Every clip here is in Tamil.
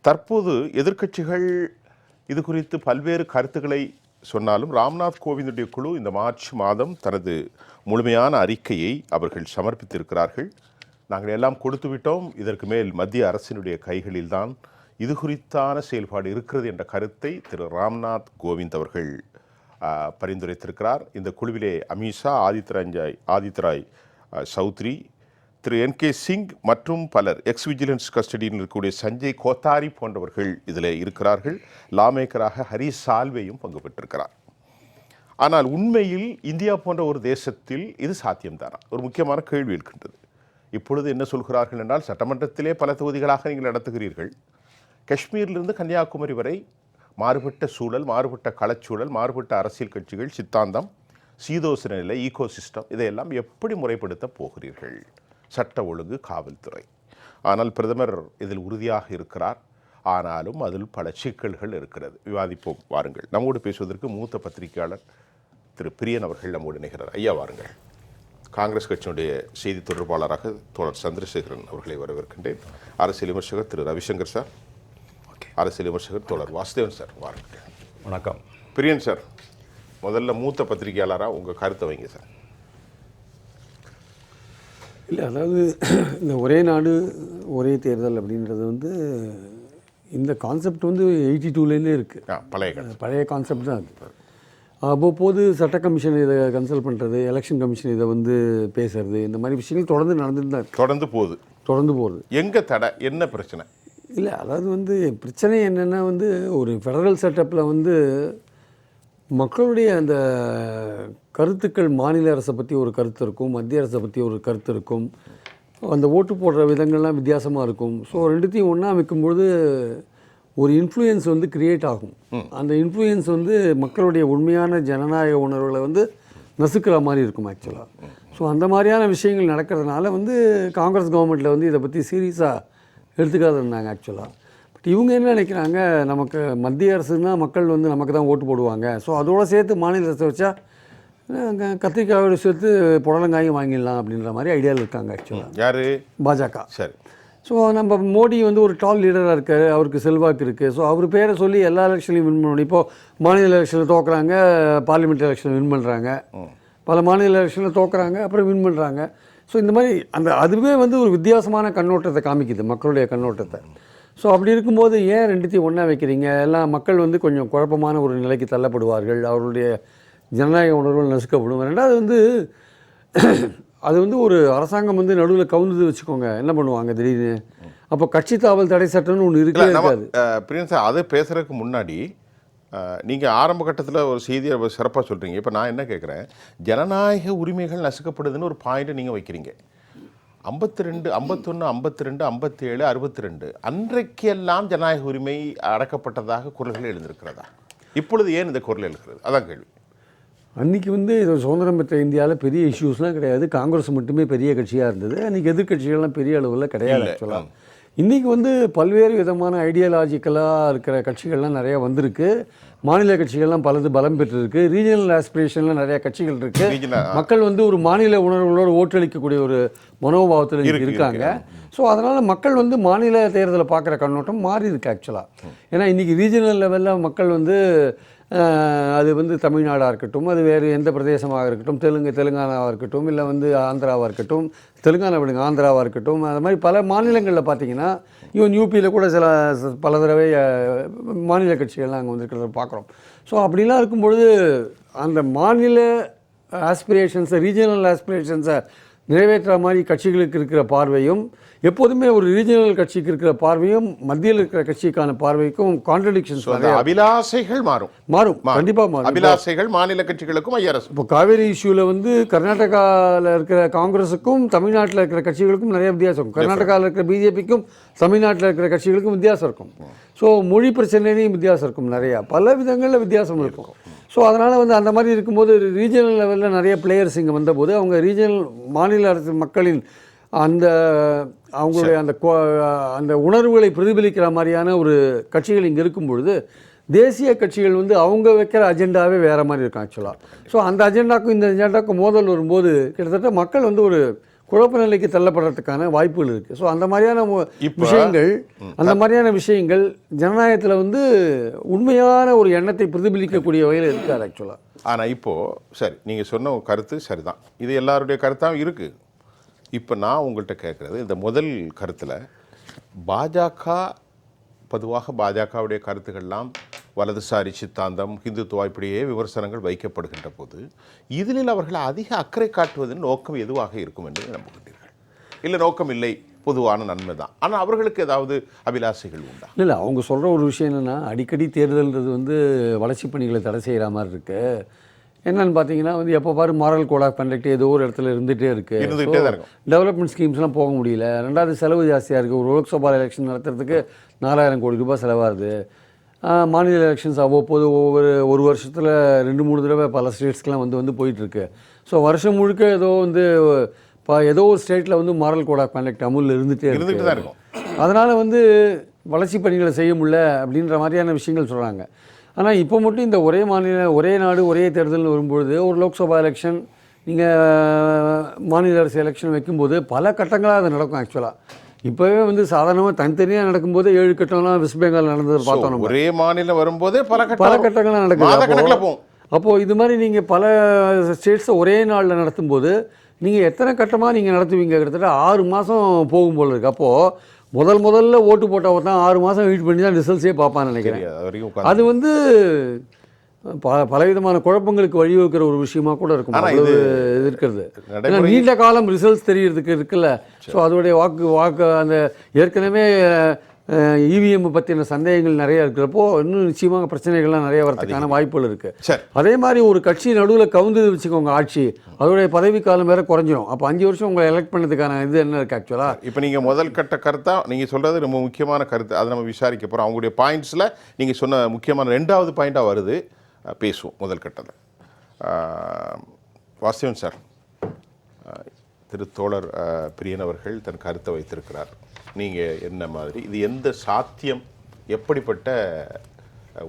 தற்போது எதிர்க்கட்சிகள் இது குறித்து பல்வேறு கருத்துக்களை சொன்னாலும் ராம்நாத் கோவிந்துடைய குழு இந்த மார்ச் மாதம் தனது முழுமையான அறிக்கையை அவர்கள் சமர்ப்பித்திருக்கிறார்கள். நாங்கள் எல்லாம் கொடுத்து விட்டோம், இதற்கு மேல் மத்திய அரசினுடைய கைகளில்தான் இது குறித்தான செயல்பாடு இருக்கிறது என்ற கருத்தை திரு ராம்நாத் கோவிந்த் அவர்கள் பரிந்துரைத்திருக்கிறார். இந்த குழுவிலே அமித்ஷா, ஆதித்யராய் சௌத்ரி, திரு NK சிங் மற்றும் பலர், எக்ஸ் விஜிலன்ஸ் கஸ்டடியில் இருக்கக்கூடிய சஞ்சய் கோத்தாரி போன்றவர்கள் இதில் இருக்கிறார்கள். லாமேக்கராக ஹரிஷ் சால்வேயும் பங்கு பெற்றிருக்கிறார். ஆனால் உண்மையில் இந்தியா போன்ற ஒரு தேசத்தில் இது சாத்தியம்தானா? ஒரு முக்கியமான கேள்வி இருக்கின்றது. இப்பொழுது என்ன சொல்கிறார்கள் என்றால், சட்டமன்றத்திலே பல தொகுதிகளாக நீங்கள் நடத்துகிறீர்கள். காஷ்மீரிலிருந்து கன்னியாகுமரி வரை மாறுபட்ட சூழல், மாறுபட்ட களச்சூழல், மாறுபட்ட அரசியல் கட்சிகள், சித்தாந்தம், சீதோசன நிலை, ஈகோசிஸ்டம், இதையெல்லாம் எப்படி முறைப்படுத்த போகிறீர்கள்? சட்ட ஒழுங்கு, காவல்துறை. ஆனால் பிரதமர் இதில் உறுதியாக இருக்கிறார். ஆனாலும் அதில் பல சிக்கல்கள் இருக்கிறது. விவாதிப்போம், வாருங்கள். நம்மோடு பேசுவதற்கு மூத்த பத்திரிகையாளர் திரு பிரியன் அவர்கள் நம்மோடு இணைகிறார். ஐயா, வாருங்கள். காங்கிரஸ் கட்சியினுடைய செய்தி தொடர்பாளராக தோழர் சந்திரசேகரன் அவர்களை வரவேற்கின்றேன். அரசியல் விமர்சகர் திரு ரவிசங்கர் சார், அரசியல் விமர்சகர் தோழர் வாசுதேவன் சார், வாருங்கள். வணக்கம். பிரியன் சார், முதல்ல மூத்த பத்திரிகையாளராக உங்கள் கருத்தை வைங்க சார். இல்லை, அதாவது இந்த ஒரே நாடு ஒரே தேர்தல் அப்படின்றது வந்து இந்த கான்செப்ட் வந்து 82லேருந்தே இருக்குது. பழைய கான்செப்ட் தான் அது. அவ்வப்போது சட்ட கமிஷன் இதை கன்சல்ட் பண்ணுறது, எலெக்ஷன் கமிஷன் இதை வந்து பேசுறது, இந்த மாதிரி விஷயங்கள் தொடர்ந்து நடந்துட்டு தான் தொடர்ந்து போகுது. எங்கே தடை, என்ன பிரச்சனை? இல்லை, அதாவது வந்து பிரச்சனை என்னென்னா வந்து ஒரு ஃபெடரல் செட்டப்பில் வந்து மக்களுடைய அந்த கருத்துக்கள், மாநில அரசை பற்றி ஒரு கருத்து இருக்கும், மத்திய அரசை பற்றி ஒரு கருத்து இருக்கும், அந்த ஓட்டு போடுற விதங்கள்லாம் வித்தியாசமாக இருக்கும். ஸோ ரெண்டுத்தையும் ஒன்றா வைக்கும்பொழுது ஒரு இன்ஃப்ளூயன்ஸ் வந்து கிரியேட் ஆகும். அந்த இன்ஃப்ளூயன்ஸ் வந்து மக்களுடைய உண்மையான ஜனநாயக உணர்வுகளை வந்து நசுக்கிற மாதிரி இருக்கும் ஆக்சுவலாக. ஸோ அந்த மாதிரியான விஷயங்கள் நடக்கிறதுனால வந்து காங்கிரஸ் கவர்மெண்ட்டில் வந்து இதை பற்றி சீரியஸாக எடுத்துக்காது இருந்தாங்க ஆக்சுவலாக. பட் இவங்க என்ன நினைக்கிறாங்க, நமக்கு மத்திய அரசுன்னா மக்கள் வந்து நமக்கு தான் ஓட்டு போடுவாங்க, ஸோ அதோடு சேர்த்து மாநில அரசை வச்சா கத்திரிக்காயோடு சேர்த்து புடலங்காயும் வாங்கிடலாம் அப்படின்ற மாதிரி ஐடியாவில் இருக்காங்க ஆக்சுவலாக. யார்? பாஜக. சரி. ஸோ நம்ம மோடி வந்து ஒரு டால் லீடராக இருக்கார், அவருக்கு செல்வாக்கு இருக்குது. ஸோ அவர் பேரை சொல்லி எல்லா எலெக்ஷன்லையும் வின் பண்ணணும். இப்போது மாநில எலெக்ஷனில் தோக்குறாங்க, பார்லிமெண்ட் எலெக்ஷனில் வின் பண்ணுறாங்க, பல மாநில எலெக்ஷனில் தோக்குறாங்க, அப்புறம் வின் பண்ணுறாங்க. ஸோ இந்த மாதிரி அதுவே வந்து ஒரு வித்தியாசமான கண்ணோட்டத்தை காமிக்குது, மக்களுடைய கண்ணோட்டத்தை. ஸோ அப்படி இருக்கும்போது ஏன் ரெண்டுத்தையும் ஒன்றா வைக்கிறீங்க? எல்லாம் மக்கள் வந்து கொஞ்சம் குழப்பமான ஒரு நிலைக்கு தள்ளப்படுவார்கள், அவருடைய ஜனநாயக உணர்வுகள் நசுக்கப்படும். ரெண்டாவது வந்து அது வந்து ஒரு அரசாங்கம் வந்து நடுவில் கவுந்தது வச்சுக்கோங்க, என்ன பண்ணுவாங்க திடீர்னு? அப்போ கட்சி தாவல் தடை சட்டம்னு ஒன்று இருக்காது. பிரியன் சார், அதை பேசுகிறதுக்கு முன்னாடி நீங்கள் ஆரம்ப கட்டத்தில் ஒரு செய்தியை சிறப்பாக சொல்கிறீங்க. இப்போ நான் என்ன கேட்குறேன், ஜனநாயக உரிமைகள் நசுக்கப்படுதுன்னு ஒரு பாயிண்ட்டை நீங்கள் வைக்கிறீங்க. 52, 51, 52, 57, 62 அன்றைக்கெல்லாம் ஜனநாயக உரிமை அடக்கப்பட்டதாக குரல்கள் எழுந்திருக்கிறதா? இப்பொழுது ஏன் இந்த குரல் எழுகிறது? அதான் கேள்வி. அன்றைக்கி வந்து இது சுதந்திரம் பெற்ற இந்தியாவில் பெரிய இஷ்யூஸ்லாம் கிடையாது, காங்கிரஸ் மட்டுமே பெரிய கட்சியாக இருந்தது. அன்றைக்கி எதிர்கட்சிகள்லாம் பெரிய அளவில் கிடையாது ஆக்சுவலாக. இன்றைக்கி வந்து பல்வேறு விதமான ஐடியாலஜிக்கலாக இருக்கிற கட்சிகள்லாம் நிறையா வந்திருக்கு. மாநில கட்சிகள்லாம் பலது பலம் பெற்றிருக்கு. ரீஜனல் ஆஸ்பிரேஷன்லாம் நிறையா கட்சிகள் இருக்குது. மக்கள் வந்து ஒரு மாநில உணர்வுகளோடு ஓட்டளிக்கக்கூடிய ஒரு மனோபாவத்தில் இருக்காங்க. ஸோ அதனால் மக்கள் வந்து மாநில தேர்தலை பார்க்குற கண்ணோட்டம் மாறி இருக்கு ஆக்சுவலாக. ஏன்னா இன்றைக்கி ரீஜனல் லெவலில் மக்கள் வந்து அது வந்து தமிழ்நாடாக இருக்கட்டும், அது வேறு எந்த பிரதேசமாக இருக்கட்டும், தெலுங்கானாவாக இருக்கட்டும், இல்லை வந்து ஆந்திராவாக இருக்கட்டும், தெலுங்கானா விடுங்க ஆந்திராவாக இருக்கட்டும், அது மாதிரி பல மாநிலங்களில் பார்த்திங்கன்னா, ஈவன் யூபியில் கூட பல தடவை மாநில கட்சிகள்லாம் அங்கே வந்துருக்கிறத பார்க்குறோம். ஸோ அப்படிலாம் இருக்கும்பொழுது அந்த மாநில ஆஸ்பிரேஷன்ஸை, ரீஜனல் ஆஸ்பிரேஷன்ஸை நிறைவேற்றுற மாதிரி கட்சிகளுக்கு இருக்கிற பார்வையும், எப்போதுமே ஒரு ரீஜனல் கட்சிக்கு இருக்கிற பார்வையும் மத்தியில் இருக்கிற கட்சிக்கான பார்வைக்கும் கான்ட்ரடிக்ஷன்ஸ், அபிலாசைகள் மாறும் கண்டிப்பாக மாறும். அபிலாசைகள் மாநில கட்சிகளுக்கும் ஐஆர்எஸ். இப்போ காவேரி இஷ்யூவில் வந்து கர்நாடகாவில் இருக்கிற காங்கிரஸுக்கும் தமிழ்நாட்டில் இருக்கிற கட்சிகளுக்கும் நிறைய வித்தியாசம் இருக்கும். கர்நாடகாவில் இருக்கிற பிஜேபிக்கும் தமிழ்நாட்டில் இருக்கிற கட்சிகளுக்கும் வித்தியாசம் இருக்கும். ஸோ மொழி பிரச்சனையிலையும் வித்தியாசம் இருக்கும், நிறையா பல விதங்களில் வித்தியாசம் இருக்கும். ஸோ அதனால் வந்து அந்த மாதிரி இருக்கும்போது ரீஜனல் லெவலில் நிறைய பிளேயர்ஸ் இங்கே வந்தபோது அவங்க ரீஜனல் மாநில அரசு மக்களின் அந்த அவங்களுடைய அந்த உணர்வுகளை பிரதிபலிக்கிற மாதிரியான ஒரு கட்சிகள் இங்கே இருக்கும் பொழுது தேசிய கட்சிகள் வந்து அவங்க வைக்கிற அஜெண்டாவே வேறு மாதிரி இருக்கும் ஆக்சுவலாக. ஸோ அந்த அஜெண்டாக்கும் இந்த அஜெண்டாக்கும் மோதல் வரும்போது கிட்டத்தட்ட மக்கள் வந்து ஒரு குழப்ப நிலைக்கு தள்ளப்படுறதுக்கான வாய்ப்புகள் இருக்குது. ஸோ அந்த மாதிரியான விஷயங்கள் ஜனநாயகத்தில் வந்து உண்மையான ஒரு எண்ணத்தை பிரதிபலிக்கக்கூடிய வகையில் இருக்காது ஆக்சுவலாக. ஆனால் இப்போது சரி, நீங்கள் சொன்ன கருத்து சரிதான், இது எல்லாருடைய கருத்தாகவும் இருக்குது. இப்போ நான் உங்கள்கிட்ட கேட்குறது, இந்த முதல் கருத்தில் பாஜக, பொதுவாக பாஜகவுடைய கருத்துக்கள்லாம் வலதுசாரி சித்தாந்தம், ஹிந்துத்துவா, இப்படியே விமர்சனங்கள் வைக்கப்படுகின்ற போது இதில் அவர்கள் அதிக அக்கறை காட்டுவதன் நோக்கம் எதுவாக இருக்கும் என்று நம்புகின்றீர்கள்? இல்லை நோக்கம் இல்லை, பொதுவான நன்மை தான், ஆனால் அவர்களுக்கு ஏதாவது அபிலாஷைகள் உண்டா? இல்லை, அவங்க சொல்கிற ஒரு விஷயம் என்னென்னா, அடிக்கடி தேர்தல்ன்றது வந்து வளர்ச்சி பணிகளை தடை செய்கிற மாதிரி இருக்குது. என்னென்னு பார்த்தீங்கன்னா வந்து எப்போ பாரு மாரல் கோட் ஆஃப் கண்டக்ட் ஏதோ ஒரு இடத்துல இருந்துகிட்டே இருக்குது. டெவலப்மெண்ட் ஸ்கீம்ஸ்லாம் போக முடியல. ரெண்டாவது செலவு ஜாஸ்தியாக இருக்குது. ஒரு லோக்சபா எலெக்ஷன் நடத்துறதுக்கு 4000 கோடி ரூபாய் செலவாகுது. மாநில எலெக்ஷன்ஸ் அவ்வப்போது ஒரு வருஷத்தில் 2-3 தடவை பல ஸ்டேட்ஸ்க்கெலாம் வந்து போயிட்டுருக்கு. ஸோ வருஷம் முழுக்க ஏதோ வந்து ஏதோ ஒரு ஸ்டேட்டில் வந்து மாரல் கோட் ஆஃப் கண்டக்ட் அமுல் இருந்துகிட்டே தான் இருக்கும். அதனால் வந்து வளர்ச்சி பணிகளை செய்ய முடியல அப்படின்ற மாதிரியான விஷயங்கள் சொல்கிறாங்க. ஆனால் இப்போ மட்டும் இந்த ஒரே மாநிலம், ஒரே நாடு, ஒரே தேர்தல்னு வரும்பொழுது ஒரு லோக்சபா எலெக்ஷன், நீங்கள் மாநில அரசு எலெக்ஷன் வைக்கும்போது பல கட்டங்களாக அது நடக்கும் ஆக்சுவலாக. இப்போவே வந்து சாதாரணமாக தனித்தனியாக நடக்கும்போது 7 கட்டம்லாம் வெஸ்ட் பெங்கால் நடந்தது பார்த்தோம். ஒரே மாநிலம் வரும்போதே பல கட்டங்கள்லாம் நடக்குது. அப்போது இது மாதிரி நீங்கள் பல ஸ்டேட்ஸை ஒரே நாளில் நடத்தும்போது நீங்கள் எத்தனை கட்டமாக நீங்கள் நடத்துவீங்க? கிட்டத்தட்ட 6 மாதம் போகும் போல் இருக்குது. அப்போது முதல்ல ஓட்டு போட்டவர் தான் 6 மாதம் வெயிட் பண்ணி தான் ரிசல்ட்ஸே பார்ப்பான்னு நினைக்கிறேன். அது வந்து பலவிதமான குழப்பங்களுக்கு வழிவகுக்கிற ஒரு விஷயமா கூட இருக்கும். இது இருக்கிறது நீண்ட காலம் ரிசல்ட்ஸ் தெரியறதுக்கு இருக்குல்ல. ஸோ அதோடைய வாக்கு அந்த ஏற்கனவே இவிஎம் பற்றின சந்தேகங்கள் நிறைய இருக்கிறப்போ இன்னும் நிச்சயமாக பிரச்சனைகள்லாம் நிறைய வரதுக்கான வாய்ப்புகள் இருக்குது. அதே மாதிரி ஒரு கட்சி நடுவில் கவுந்து வச்சுக்கோங்க ஆட்சி, அதோடைய பதவிக்காலம் வேறு குறைஞ்சிரும். அப்போ 5 வருஷம் உங்களை எலெக்ட் பண்ணதுக்கான இது என்ன இருக்குது ஆக்சுவலாக? இப்போ நீங்கள் முதல் கட்ட கருத்தாக நீங்கள் சொல்கிறது ரொம்ப முக்கியமான கருத்து, அதை நம்ம விசாரிக்க போகிறோம். அவங்களுடைய பாயிண்ட்ஸில் நீங்கள் சொன்ன முக்கியமான 2வது பாயிண்ட்டாக வருது, பேசுவோம் முதல் கட்டத்தில். வாசுதேவன் சார், திரு தோழர் பிரியன் அவர்கள் தன் கருத்தை வைத்திருக்கிறார். நீங்கள் என்ன மாதிரி, இது எந்த சாத்தியம், எப்படிப்பட்ட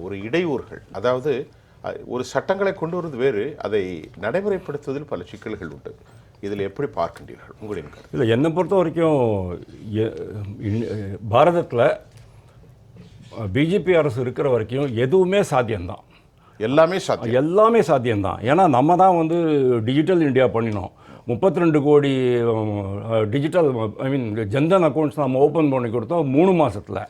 ஒரு இடையூறுகள், அதாவது ஒரு சட்டங்களை கொண்டு வருவது வேறு, அதை நடைமுறைப்படுத்துவதில் பல சிக்கல்கள் உண்டு, இதில் எப்படி பார்க்கின்றீர்கள் உங்களுடைய கருத்து? இல்லை, என்னை பொறுத்த வரைக்கும் பாரதத்தில் பிஜேபி அரசு இருக்கிற வரைக்கும் எதுவுமே சாத்தியம்தான். எல்லாமே சாத்தியம்தான். ஏன்னா நம்ம தான் வந்து டிஜிட்டல் இந்தியா பண்ணினோம். 32 கோடி டிஜிட்டல் ஜன்தன் அக்கௌண்ட்ஸ் நம்ம ஓப்பன் பண்ணி கொடுத்தோம் 3 மாதத்தில்.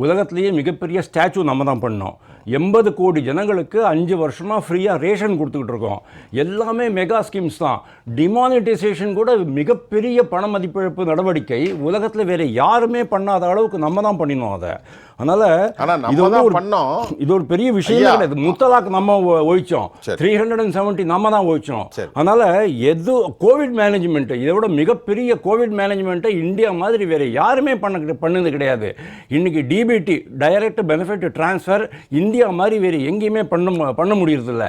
உலகத்திலேயே மிகப்பெரிய ஸ்டாச்சு நம்ம தான் பண்ணோம். 80 கோடி ஜனங்களுக்கு 5 வருஷமாக ஃப்ரீயாக ரேஷன் கொடுத்துக்கிட்டு இருக்கோம். எல்லாமே மெகா ஸ்கீம்ஸ் தான். டிமானிட்டைசேஷன் கூட மிகப்பெரிய பண மதிப்பிழப்பு நடவடிக்கை உலகத்தில் வேறு யாருமே பண்ணாத அளவுக்கு நம்ம தான் பண்ணினோம் அதை. அதனால் இது ஒரு பெரிய விஷயம் கிடையாது. முத்தலாக் நம்ம ஒழிச்சோம், 370 நம்ம தான் ஒழிச்சோம். அதனால் கோவிட் மேனேஜ்மெண்ட், இதை விட மிகப்பெரிய கோவிட் மேனேஜ்மெண்ட்டை இந்தியா மாதிரி வேறு யாருமே பண்ணது கிடையாது. இன்றைக்கி DBT, direct benefit transfer, India மாதிரி வேறு எங்கேயுமே பண்ண முடியறதில்ல.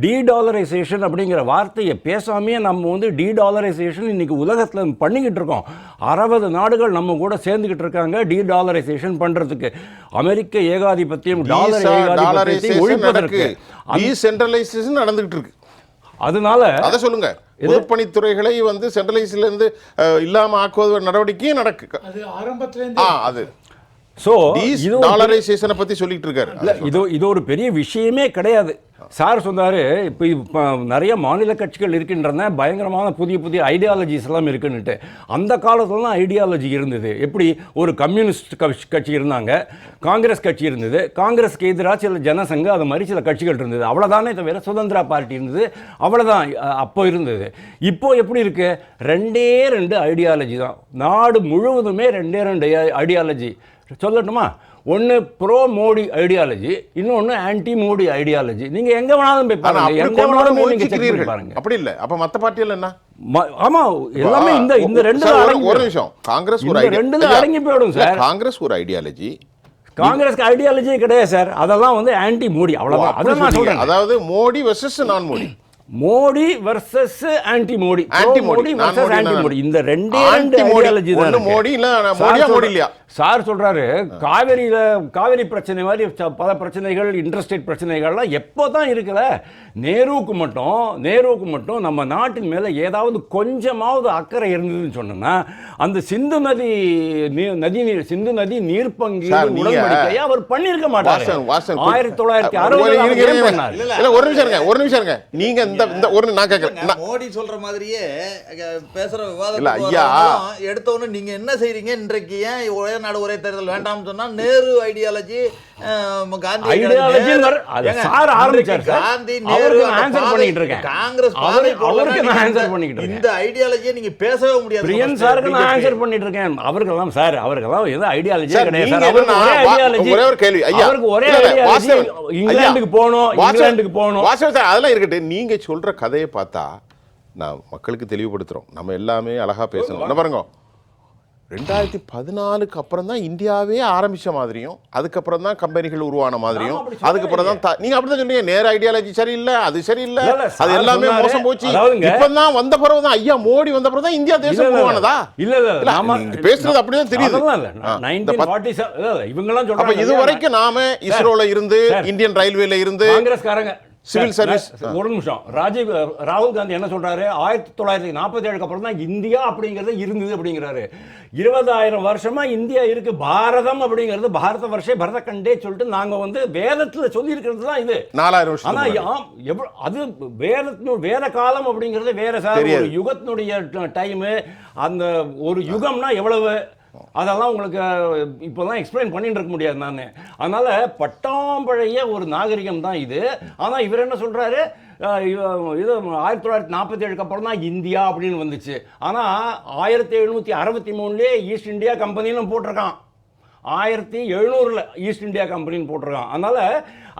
டீடாலரைசேஷன் அப்படிங்கிற வார்த்தையை பேசாமையே நம்ம வந்து டீடாலரைசேஷன் இன்றைக்கி உலகத்தில் பண்ணிக்கிட்டு இருக்கோம். 60 நாடுகள் நம்ம கூட சேர்ந்துக்கிட்டு இருக்காங்க டீடாலரைசேஷன் பண்ணுறதுக்கு. அமெரிக்க ஏகாதிபத்தியம், டாலர் ஏகாதிபத்தியத்தை ஒழிப்பதற்கு டீசென்ட்ரலைசேஷன் நடந்துகிட்டு இருக்கு. அதனால அதை சொல்லுங்க, பொதுப்பணித்துறைகளை வந்து சென்ட்ரலைஸ்ல இருந்து இல்லாம ஆக்குவது நடவடிக்கையும் நடக்கு. அது ஆரம்பத்துல அது ஸோ டாலரைசேஷனை பற்றி சொல்லிட்டு இருக்காரு. இல்லை, இது ஒரு பெரிய விஷயமே கிடையாது. சார் சொன்னார், இப்போ நிறைய மாநில கட்சிகள் இருக்கின்றன, பயங்கரமான புதிய ஐடியாலஜிஸ் எல்லாம் இருக்குன்னுட்டு. அந்த காலத்துலலாம் ஐடியாலஜி இருந்தது. எப்படி ஒரு கம்யூனிஸ்ட் கட்சி இருந்தாங்க, காங்கிரஸ் கட்சி இருந்தது, காங்கிரஸ்க்கு எதிராக சில ஜனசங்க, அது மாதிரி சில கட்சிகள் இருந்தது. அவ்வளோதானே தவிர சுதந்திரா பார்ட்டி இருந்தது, அவ்வளோதான் அப்போ இருந்தது. இப்போ எப்படி இருக்கு? 2 ஐடியாலஜி தான். நாடு முழுவதுமே 2 ஐடியாலஜி. சொல்லட்டுமா? ஒன்று ப்ரோ மோடி ஐடியாலஜி, இன்னொன்று ஆன்டி மோடி ஐடியாலஜி. நீங்க எங்க வேணாலும் போய் பாருங்க, எங்க வேணாலும் நீங்க செக் பண்ணி பாருங்க. அப்படி இல்ல, அப்ப மத்த பார்ட்டிகள் என்ன? ஆமா, எல்லாமே இந்த 2 ஒரு நிமிஷம். காங்கிரஸ் ஒரு 2 அடங்கி போய்டும் சார். காங்கிரஸ் ஒரு ஐடியாலஜி, காங்கிரஸ்க்கு ஐடியாலஜியே கிடையாது சார். அதெல்லாம் வந்து ஆன்டி மோடி, அவ்வளவுதான். அதான் நான் சொல்றேன். அதாவது மோடி வெர்சஸ் நான் Modi, Modi versus anti Modi, anti Modi versus anti Modi. இந்த 2 ஐடியாலஜி தான். மோடி இல்ல மோடியா மோடி இல்லையா? சார் சொல்றாரு காவிரி பிரச்சனை மாதிரி பல பிரச்சனைகள் இன்டர்ஸ்டேட் பிரச்சனைகள்லாம் எப்போ தான் இருக்கல. நேருவுக்கு மட்டும் நம்ம நாட்டின் மேலே ஏதாவது கொஞ்சமாவது அக்கறை இருந்ததுன்னு சொன்னோன்னா அந்த சிந்து நதி நீர்ப்பங்கீடு உடன்படிக்கையை அவர் பண்ணியிருக்க மாட்டார். 1960 ஒரு நிமிஷம் இருங்க. நீங்க இந்த ஒரு நான் கேட்கிறேன், மோடி சொல்ற மாதிரியே பேசுற விவாதம் எடுத்தவொன்னு நீங்க என்ன செய்றீங்க? இன்றைக்கு ஏன் ஒரே நாடு ஒரே தேர்தல் வேண்டாம்னு சொன்னா நேரு ஐடியாலஜி காந்தி இந்த ஐடியாலஜியை நீங்க பேசவே முடியாது. பிரியன் சாருக்கு நான் ஆன்சர் பண்ணிட்டு இருக்கேன். அவர்களெல்லாம் எது ஐடியாலஜி கிடையாது. இங்கிலாந்துக்கு போகணும் அதெல்லாம் இருக்கட்டும். நீங்க சொல்ற கதையை பார்த்தா நான் மக்களுக்கு தெளிவுபடுத்துறோம். நம்ம எல்லாமே அழகா பேசணும். என்ன பாருங்க, 2014க்கு அப்புறம் தான் இந்தியாவே ஆரம்பிச்ச மாதிரியும், அதுக்கப்புறம் தான் கம்பெனிகள் உருவான மாதிரியும், அதுக்கப்புறம் தான் நீங்க அப்படிதான் சொன்னீங்க. நேர ஐடியாலஜி சரியில்லை, அது சரியில்லை, அது எல்லாமே மோசம் போச்சு. இப்பதான் வந்த பிறகு தான் ஐயா மோடி வந்த பிறகு தான் இந்தியா தேசம் உருவானதா? இல்ல நீங்க பேசுறது அப்படிதான் தெரியுது. அப்ப இது வரைக்கும் நாம இஸ்ரோல இருந்து, இந்தியன் ரயில்வேல இருந்து, காங்கிரஸ்காரங்க சிவில் சர்வீஸ். ஒரு நிமிஷம், ராகுல் காந்தி என்ன சொல்றாரு? 1947க்கு அப்புறம் தான் இந்தியா அப்படிங்கிறது இருந்தது அப்படிங்கிறாரு. 20,000 வருஷமா இந்தியா இருக்கு. பாரதம் அப்படிங்கிறது பாரத வருஷே பரத கண்டே சொல்லிட்டு நாங்க வேதத்துல சொல்லி இருக்கிறது தான் இது. 4000 வருஷம். ஆனா அது வேத காலம் அப்படிங்கிறது வேற சார். ஒரு யுகத்தினுடைய டைம், அந்த ஒரு யுகம்னா எவ்வளவு, அதெல்லாம் உங்களுக்கு இப்போதான் எக்ஸ்பிளைன் பண்ணிட்டு இருக்க முடியாது நான். அதனால பட்டாம்பழைய ஒரு நாகரிகம் தான் இது. ஆனால் இவர் என்ன சொல்றாரு, இது 1947க்கு அப்புறம் தான் இந்தியா அப்படின்னு வந்துச்சு. ஆனால் 1763 ஈஸ்ட் இந்தியா கம்பெனின்னு போட்டிருக்கான். 1700 ஈஸ்ட் இந்தியா கம்பெனின்னு போட்டிருக்கான். அதனால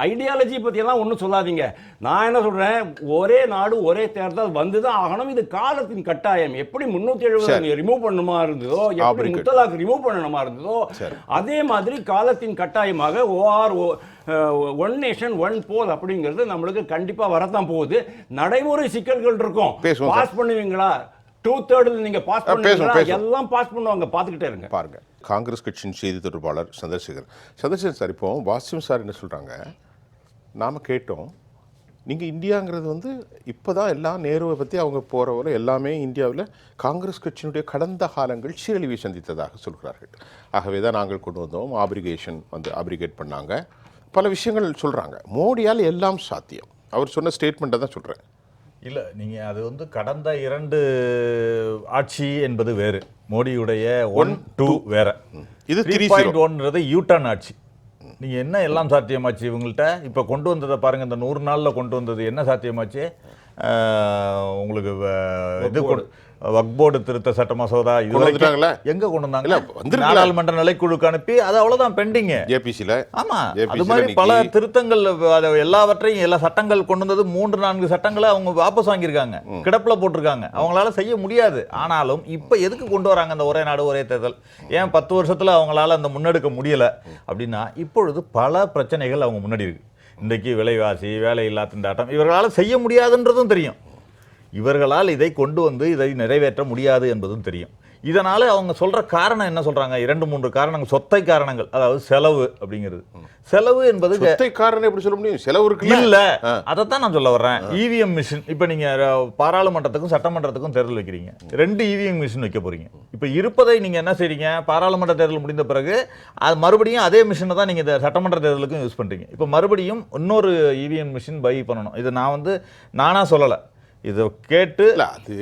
ஐடியாலஜி பற்றியெல்லாம் ஒன்றும் சொல்லாதீங்க. நான் என்ன சொல்கிறேன், ஒரே நாடு ஒரே தேர்தல் வந்து தான் ஆகணும். இது காலத்தின் கட்டாயம். எப்படி 370 ரிமூவ் பண்ணணுமா இருந்ததோ, எப்படி முத்தலாக் ரிமூவ் பண்ணணுமா இருந்ததோ, அதே மாதிரி காலத்தின் கட்டாயமாக ஒன் நேஷன் ஒன் போல் அப்படிங்கிறது நம்மளுக்கு கண்டிப்பாக வரத்தான் போகுது. நடைமுறை சிக்கல்கள் இருக்கும். பாஸ் பண்ணுவீங்களா? 2/3 நீங்க பாஸ் பண்ணுவீங்களா? எல்லாம் பாஸ் பண்ணுவாங்க, பார்த்துக்கிட்டே இருங்க. பாருங்க, காங்கிரஸ் கட்சியின் செய்தி தொடர்பாளர் சந்திரசேகர் சார், இப்போ வாசிம் சார் என்ன சொல்றாங்க, நாம கேட்டோம், நீங்க இந்தியாங்கிறது இப்போதான் எல்லாம் நேருவை பற்றி அவங்க போகிறவரை எல்லாமே இந்தியாவில் காங்கிரஸ் கட்சியினுடைய கடந்த காலங்கள் சீரழிவை சந்தித்ததாக சொல்கிறார்கள். ஆகவே தான் நாங்கள் கொண்டு வந்தோம், ஆப்ரிகேட் பண்ணாங்க, பல விஷயங்கள் சொல்கிறாங்க. மோடியால் எல்லாம் சாத்தியம். அவர் சொன்ன ஸ்டேட்மெண்ட்டை தான் சொல்கிறேன். இல்லை, நீங்கள் அது கடந்த 2 ஆட்சி என்பது வேறு, மோடியுடைய 1, 2 வேற. இது 3.1ன்றது யூட்டர்ன் ஆட்சி. நீங்கள் என்ன எல்லாம் சாத்தியமாச்சு இவங்கள்ட்ட? இப்போ கொண்டு வந்ததை பாருங்கள், இந்த 100 நாளில் கொண்டு வந்தது என்ன சாத்தியமாச்சு? உங்களுக்கு இது வக்ஃப் போர்டு திருத்த சட்ட மசோதா இதுவரைக்கும் எங்க கொண்டு வந்தாங்க? நாடாளுமன்ற நிலைக்குழுக்கு அனுப்பி அது அவ்வளவுதான் பெண்டிங். ஏபிசில. ஆமா, அது மாதிரி பல திருத்தங்கள், எல்லாவற்றையும் எல்லா சட்டங்கள் கொண்டு வந்தது 3-4 சட்டங்களை அவங்க வாபஸ் வாங்கியிருக்காங்க, கிடப்பில் போட்டிருக்காங்க. அவங்களால செய்ய முடியாது. ஆனாலும் இப்ப எதுக்கு கொண்டு வராங்க அந்த ஒரே நாடு ஒரே தேர்தல்? ஏன் 10 வருஷத்துல அவங்களால அந்த முன்னெடுக்க முடியல அப்படின்னா, இப்பொழுது பல பிரச்சனைகள் அவங்க முன்னாடி இருக்கு. இன்றைக்கு விலைவாசி, வேலையில்லா திண்டாட்டம், இவர்களால் செய்ய முடியாதுன்றதும் தெரியும். இவர்களால் இதை கொண்டு வந்து இதை நிறைவேற்ற முடியாது என்பதும் தெரியும். இதனால அவங்க சொல்ற காரணம் என்ன சொல்றாங்க? 2-3 காரணங்கள், சொத்தை காரணங்கள். அதாவது செலவு அப்படிங்கிறது. செலவு என்பது சொத்தை காரணம் எப்படி சொல்ல முடியும்? செலவு இருக்கு இல்ல, அதைத்தான் நான் சொல்ல வர்றேன். இவிஎம் மிஷின், இப்ப நீங்க பாராளுமன்றத்துக்கும் சட்டமன்றத்துக்கும் தேர்தல் வைக்கிறீங்க, 2 இவிஎம் மிஷின் வைக்க போறீங்க. இப்ப இருப்பதை நீங்க என்ன செய்றீங்க? பாராளுமன்ற தேர்தல் முடிந்த பிறகு அது மறுபடியும் அதே மிஷினை தான் நீங்க சட்டமன்ற தேர்தலுக்கும் யூஸ் பண்றீங்க. இப்ப மறுபடியும் இன்னொரு இவிஎம் மிஷின் பை பண்ணணும். இது நானா சொல்லல, இதை கேட்டு அது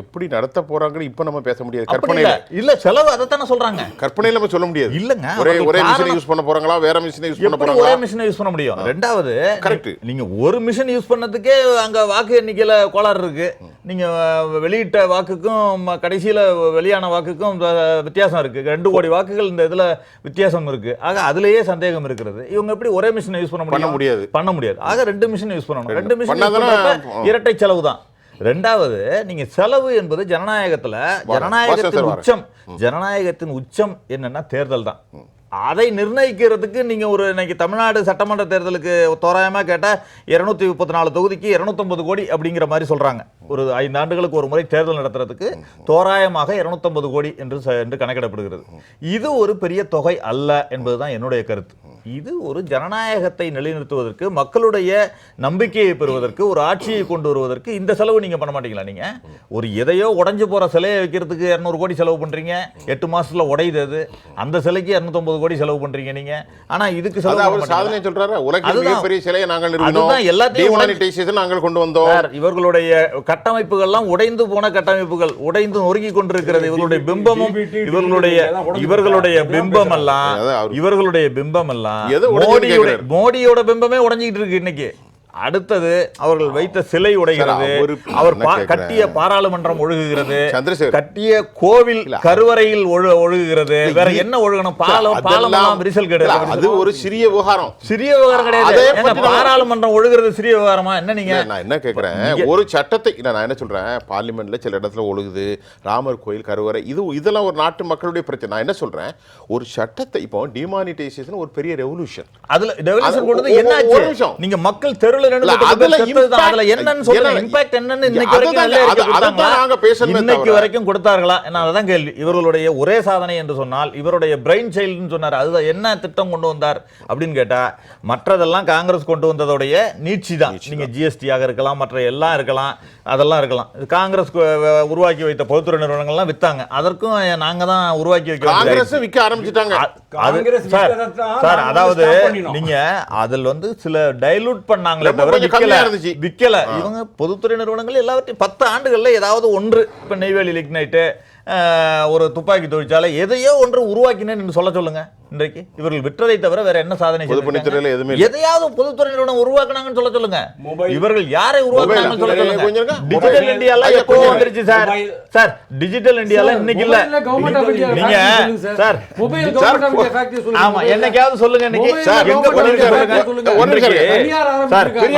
எப்படி நடத்த போறாங்கன்னு இப்ப நம்ம பேச முடியாது. கற்பனையில இல்ல, செலவு அதைத்தானே சொல்றாங்க. கற்பனையில நம்ம சொல்ல முடியாது. இல்லங்க, ஒரே மிஷினை யூஸ் பண்ண போறாங்களா, வேற மிஷினை யூஸ் பண்ண போறாங்களா? ஒரே மிஷினை யூஸ் பண்ண முடியும். ரெண்டாவது, கரெக்ட், நீங்க ஒரு மிஷின் யூஸ் பண்ணதுக்கே அங்க வாக்கு எண்ணிக்கையில கோளாறு இருக்கு. நீங்க வெளியிட்ட வாக்குக்கும் கடைசியில வெளியான வாக்குக்கும் வித்தியாசம் இருக்கு. 2 கோடி வாக்குகள் இந்த இதுல வித்தியாசம் இருக்கு. ஆக அதுலயே சந்தேகம் இருக்கிறது. இவங்க எப்படி ஒரே மிஷினை யூஸ் பண்ண முடியாது? பண்ண முடியாது. ஆக 2 மிஷின் யூஸ் பண்ணணும். 2 மிஷின் இரட்டை செலவு தான். ரெண்டாவது, நீங்க செலவு என்பது ஜனநாயகத்தின் உச்சம் என்னன்னா தேர்தல் தான். அதை நிர்ணயிக்கிறதுக்கு நீங்க இன்னைக்கு தமிழ்நாடு சட்டமன்ற தேர்தலுக்கு தோராயமா கேட்டா 234 தொகுதிக்கு 250 கோடி அப்படிங்கிற மாதிரி சொல்றாங்க. ஒரு 5 ஆண்டுகளுக்கு ஒரு முறை தேர்தல் நடத்துறதுக்கு தோராயமாக 250 கோடி என்று கணக்கிடப்படுகிறது. இது ஒரு பெரிய தொகை அல்ல என்பதுதான் என்னுடைய கருத்து. இது ஒரு ஜனநாயகத்தை நிலைநிறுத்துவதற்கு, மக்களுடைய நம்பிக்கையை பெறுவதற்கு, ஒரு ஆட்சியை கொண்டு வருவதற்கு இந்த செலவு நீங்க பண்ண மாட்டீங்களா? நீங்க ஒரு எதையோ உடைஞ்சு போற சிலையை வைக்கிறதுக்கு 200 கோடி செலவு பண்றீங்க, 8 மாசத்துல உடையுது அது. அந்த சிலைக்கு 250 கோடி செலவு பண்றீங்க நீங்க. ஆனா இதுக்கு செலவு அவர் சாதனை சொல்றாரு. உலகின் மிகப்பெரிய சிலையை நாங்கள் நிறுவினோம், அதுதான் எல்லாத்தையும் டிமானிட்டைசேஷன் நாங்கள் கொண்டு வந்தோம். இவர்களுடைய கட்டமைப்புகள்லாம் உடைந்து போன கட்டமைப்புகள், உடைந்து நொறுங்கி கொண்டிருக்கிறது. இவர்களுடைய பிம்பமும் இவர்களுடைய பிம்பம் எல்லாம் மோடியோட பிம்பமே உடைஞ்சிட்டு இருக்கு இன்னைக்கு. அடுத்தது அவர்கள் வைத்த சிலை உடைகிறது, அவர் கட்டிய பாராளுமன்றம் ஒழுகுகிறது, கட்டிய கோவில் கருவறையில் ஒழுகுகிறது. வேற என்ன ஒழுகணும்? பாலம் விரிசல் கிடையாது. அது ஒரு சிறிய விவகாரம் கிடையாது. பாராளுமன்றம் ஒழுகுறது சிறிய விவகாரமா? என்ன நீங்க? நான் என்ன கேட்கிறேன், ஒரு சட்டத்தை நான் என்ன சொல்றேன், பார்லிமெண்ட்ல சில இடத்துல ஒழுகுது, ராமர் கோயில் கருவறை, இதெல்லாம் ஒரு நாட்டு மக்களுடைய பிரச்சனை. நான் என்ன சொல்றேன், ஒரு சட்டத்தை இப்போ டிமானிட்டைசேஷன் ஒரு பெரிய ரெவல்யூஷன். அதுல ரெவல்யூஷன் கொண்டு என்ன ஆச்சு? நீங்க மக்கள் தெருல வரைக்கும் கொடுத்தார்களா? அதான் கேள்வி. இவர்களுடைய ஒரே சாதனை என்று சொன்னால் இவருடைய பிரெயின் சைல்டுன்னு சொன்னார். அதுதான் என்ன திட்டம் கொண்டு வந்தார் அப்படின்னு கேட்டா, மற்றதெல்லாம் காங்கிரஸ் கொண்டு வந்ததோடைய நீட்சி தான். நீங்க ஜிஎஸ்டியாக இருக்கலாம், மற்ற எல்லாம் இருக்கலாம், அதெல்லாம் இருக்கலாம். காங்கிரஸ் உருவாக்கி வைத்த பொதுத்துறை நிறுவனங்கள்லாம் வித்தாங்க. அதற்கும் நாங்க தான் உருவாக்கி வைக்க விற்க ஆரம்பிச்சுட்டாங்க. அதாவது நீங்க அதில் சில டைலூட் பண்ணாங்களே தவிர விக்கல. இவங்க பொதுத்துறை நிறுவனங்கள் எல்லாவற்றையும் 10 ஆண்டுகள்ல ஏதாவது ஒன்று, இப்ப நெய்வேலி லிக்னைட்டு, ஒரு துப்பாக்கி தொழிற்சாலை, எதையோ ஒன்று உருவாக்கினேன்னு சொல்ல சொல்லுங்க. இன்றைக்கு இவர்கள் விற்றதை தவிர வேற என்ன சாதனை? எதையாவது பொதுத்துறை நிறுவனம் உருவாக்குனாங்கன்னு சொல்ல சொல்லுங்க. இவர்கள் யாரை உருவாக்குனாங்கன்னு சொல்ல சொல்லுங்க. டிஜிட்டல் இந்தியால எப்போ வந்துருச்சு சார்? சார் டிஜிட்டல் இந்தியால இன்னைக்கு இல்ல. நீங்க சார் ஆமா என்னைக்காவது சொல்லுங்க. இன்னைக்கு சார் எங்க போறீங்க சொல்லுங்க. ஒரு நிமிஷம் சார். அதே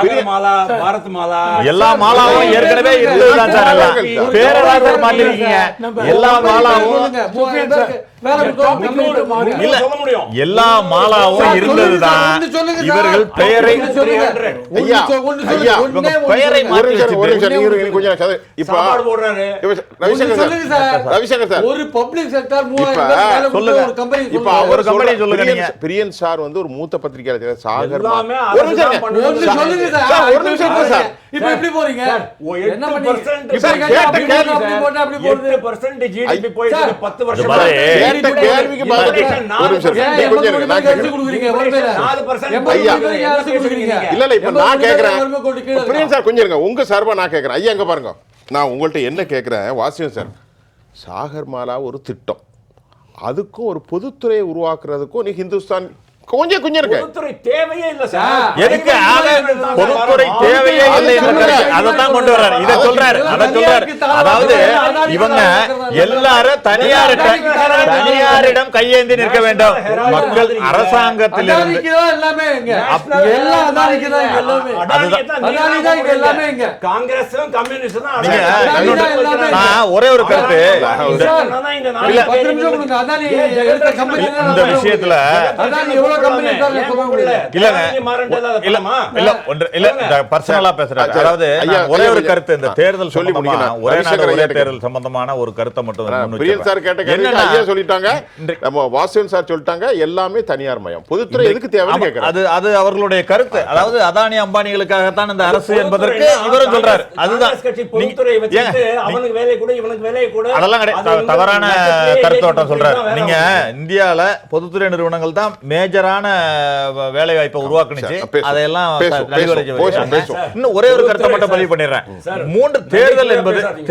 மாதிரி மாலா, பாரத் மாலா, எல்லா மாலாவும் ஏற்கனவே இருந்ததுதான் சார். எல்லாம் பேரராசர் மாட்டிருக்கீங்க. எல்லா மாலாவும் எல்லா மாலாவும் இருந்ததுதான். இவர்கள் பெயரை ஒரு பப்ளிக் செக்டார் ஒரு கம்பெனி சொல்லுங்க. பிரியன் சார் ஒரு மூத்த பத்திரிகையாளர். சாகர் இப்ப எப்படி போறீங்க? என்ன பண்ணீங்க? உங்க சார்பா நான் கேட்கிறேன். ஐயா எங்க பாருங்க, நான் உங்கள்ட்ட என்ன கேட்கிறேன் வாசியம் சார், சாகர்மாலா ஒரு திட்டம், அதுக்கும் ஒரு பொதுத்துறையை உருவாக்குறதுக்கும் நீ ஹிந்துஸ்தான் கொஞ்சம் இருக்கு. பொதுத்துறை தேவையே இல்ல சார். எதுக்கு பொதுத்துறை தேவையே இல்லை என்று அதான் கொண்டு வர்றாரு. இத சொல்றாரு. அதாவது இவங்க எல்லாரும் தனியாரிடம் கையேந்தி நிற்க வேண்டும். மக்கள் அரசாங்கத்தில் இருந்து காங்கிரஸும் கம்யூனிஸ்டும் ஒரே ஒரு கருத்து இந்த விஷயத்துல ஒரே ஒரு கருத்து, இந்த தேர்தல் சொல்லி ஒரே நாடு ஒரே தேர்தல் சம்பந்தமான ஒரு கருத்தை மட்டும் சொல்லிட்டாங்க. வாசன் சார் சொல்லிட்டாங்க எல்லாமே தனியார் மயம், பொதுத்துறை எதுக்கு தேவைன்னு கேக்குறாங்க. அது அவர்களுடைய கருத்து. அதாவது அதானி அம்பானிகளுக்காகத்தான் இந்த அரசு என்பதற்கு இவரும் சொல்றாரு. அதுதான் அதெல்லாம் தவறான கருத்தோட்டம் சொல்றாரு. நீங்க இந்தியால பொதுத்துறை நிறுவனங்கள் தான் மேஜரான வேலை வாய்ப்பை உருவாக்குனுச்சு. அதையெல்லாம் இன்னும் ஒரே ஒரு கருத்தை மட்டும் பதிவு பண்ணிடுறேன். 3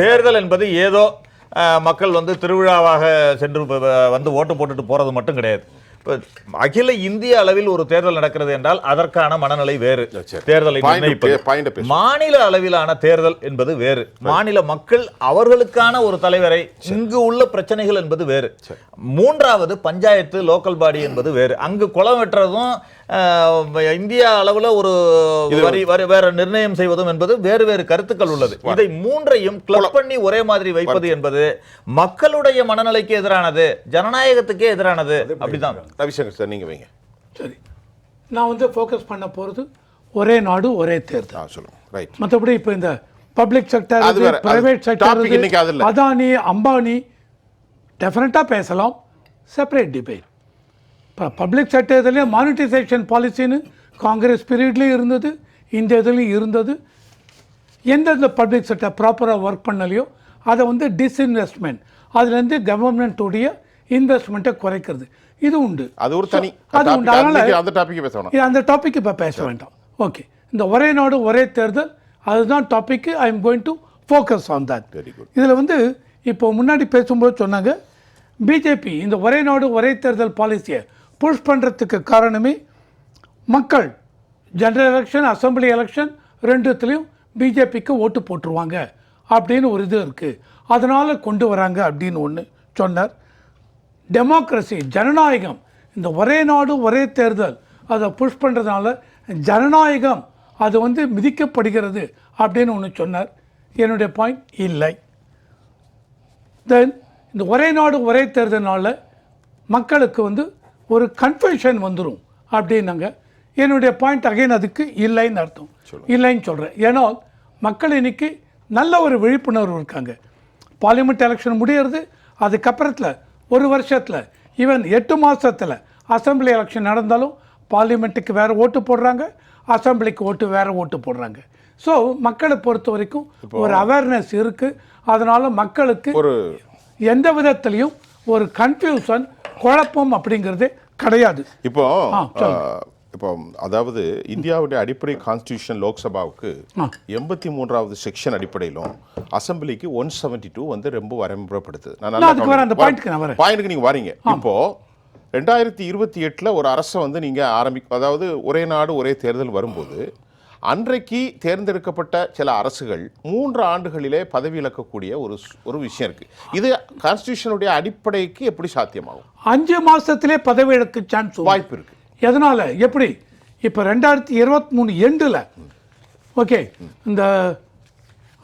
தேர்தல் என்பது ஏதோ மக்கள் திருவிழாவாக சென்று ஓட்டு போட்டுட்டு போறது மட்டும் கிடையாது. அகில இந்திய அளவில் ஒரு தேர்தல் நடக்கிறது என்றால் அதற்கான மனநிலை வேறு. தேர்தலை நிர்ணயிப்பது மாநில அளவிலான தேர்தல் என்பது வேறு. மாநில மக்கள் அவர்களுக்கான ஒரு தலைவரை, இங்கு உள்ள பிரச்சனைகள் என்பது வேறு. மூன்றாவது பஞ்சாயத்து, லோக்கல் பாடி என்பது வேறு. அங்கு குளம் வெட்டுறதும் இந்தியா அளவுல ஒரு வேற நிர்ணயம் செய்வதும் என்பது வேறு வேறு கருத்துக்கள் உள்ளது. இதை மூன்றையும் கிளப் பண்ணி ஒரே மாதிரி வைப்பது என்பது மக்களுடைய மனநிலைக்கு எதிரானது, ஜனநாயகத்துக்கே எதிரானது. அப்படிதான் ரவிசங்கர் சார் நீங்க வைங்க. சரி, நான் ஃபோக்கஸ் பண்ண போறது ஒரே நாடு ஒரே தேர்தல். சொல்லுங்க. ரைட். மற்றபடி இப்போ இந்த public sector, private sector, Adani, Ambani டெஃபினட்டாக பேசலாம், செப்பரேட் டிபேட். இப்போ பப்ளிக் செக்டர்லேயே மானிட்டைசேஷன் பாலிசின்னு காங்கிரஸ் பீரியட்லேயும் இருந்தது, இந்த இதுலேயும் இருந்தது. எந்தெந்த பப்ளிக் செக்டர் ப்ராப்பராக ஒர்க் பண்ணலையோ அதை வந்து டிஸ்இன்வெஸ்ட்மெண்ட், அதுலேருந்து கவர்மெண்ட்டுடைய இன்வெஸ்ட்மெண்ட்டை குறைக்கிறது, இது உண்டு. அது ஒரு தனி அது உண்டு. அதனால் அந்த டாபிக் பேசணும். அந்த டாபிக் இப்போ பேச வேண்டாம். ஓகே, இந்த ஒரே நாடு ஒரே தேர்தல் அதுதான் topic. I am going to focus on that. இதில் வந்து இப்போ முன்னாடி பேசும்போது சொன்னாங்க பிஜேபி இந்த ஒரே நாடு ஒரே தேர்தல் பாலிசியை புஷ் பண்ணுறதுக்கு காரணமே மக்கள் ஜெனரல் எலெக்ஷன், அசம்பிளி எலெக்ஷன் ரெண்டுத்துலேயும் பிஜேபிக்கு ஓட்டு போட்டுருவாங்க அப்படின்னு ஒரு இது இருக்குது, அதனால் கொண்டு வராங்க அப்படின்னு ஒன்று சொன்னார். டெமோக்ரஸி, ஜனநாயகம், இந்த ஒரே நாடு ஒரே தேர்தல் அதை புஷ் பண்ணுறதுனால ஜனநாயகம் அது வந்து மிதிக்கப்படுகிறது அப்படின்னு ஒன்று சொன்னார். என்னுடைய பாயிண்ட் இல்லை. தென் இந்த ஒரே நாடு ஒரே தேர்தல்னால மக்களுக்கு வந்து ஒரு கன்ஃபியூஷன் வந்துடும் அப்படின்னாங்க. என்னுடைய பாயிண்ட் அகைன் அதுக்கு இல்லைன்னு அர்த்தம். இல்லைன்னு சொல்கிறேன். ஏன்னா மக்கள் இன்னைக்கு நல்ல ஒரு விழிப்புணர்வு இருக்காங்க. பார்லிமெண்ட் எலெக்ஷன் முடியறது, அதுக்கப்புறத்தில் ஒரு வருஷத்தில் ஈவன் 8 மாதத்தில் அசம்பிளி எலெக்ஷன் நடந்தாலும் பார்லிமெண்ட்டுக்கு வேறு ஓட்டு போடுறாங்க, அசம்பிளிக்கு வேறு ஓட்டு போடுறாங்க. ஸோ மக்களை பொறுத்த வரைக்கும் ஒரு அவேர்னஸ் இருக்குது. அதனால் மக்களுக்கு ஒரு எந்த விதத்துலையும் ஒரு கன்ஃபியூஷன், குழப்பம் அப்படிங்கிறது கிடையாது. இப்போ அதாவது இந்தியாவுடைய அடிப்படை கான்ஸ்டிடியூஷன் லோக்சபாவுக்கு 83வது செக்ஷன் அடிப்படையிலும் அசம்பிளிக்கு 172 வந்து ரொம்ப வரம்புறப்படுத்துது. பாயிண்ட்க்கு நீங்க வரீங்க. இப்போ 2028 ஒரு அரசை வந்து நீங்க அதாவது ஒரே நாடு ஒரே தேர்தல் வரும்போது அன்றைக்கு தேர்ந்தெடுக்கப்பட்ட சில அரசுகள் 3 ஆண்டுகளிலே பதவி இழக்கக்கூடிய ஒரு விஷயம் இருக்கு. இது கான்ஸ்டிடியூஷனுடைய அடிப்படைக்கு எப்படி சாத்தியமாகும்? 5 மாசத்திலே பதவி இழக்க சான்ஸ் வாய்ப்பு இருக்கு. எதனால? எப்படி இப்போ 2023 எண்டில் ஓகே, இந்த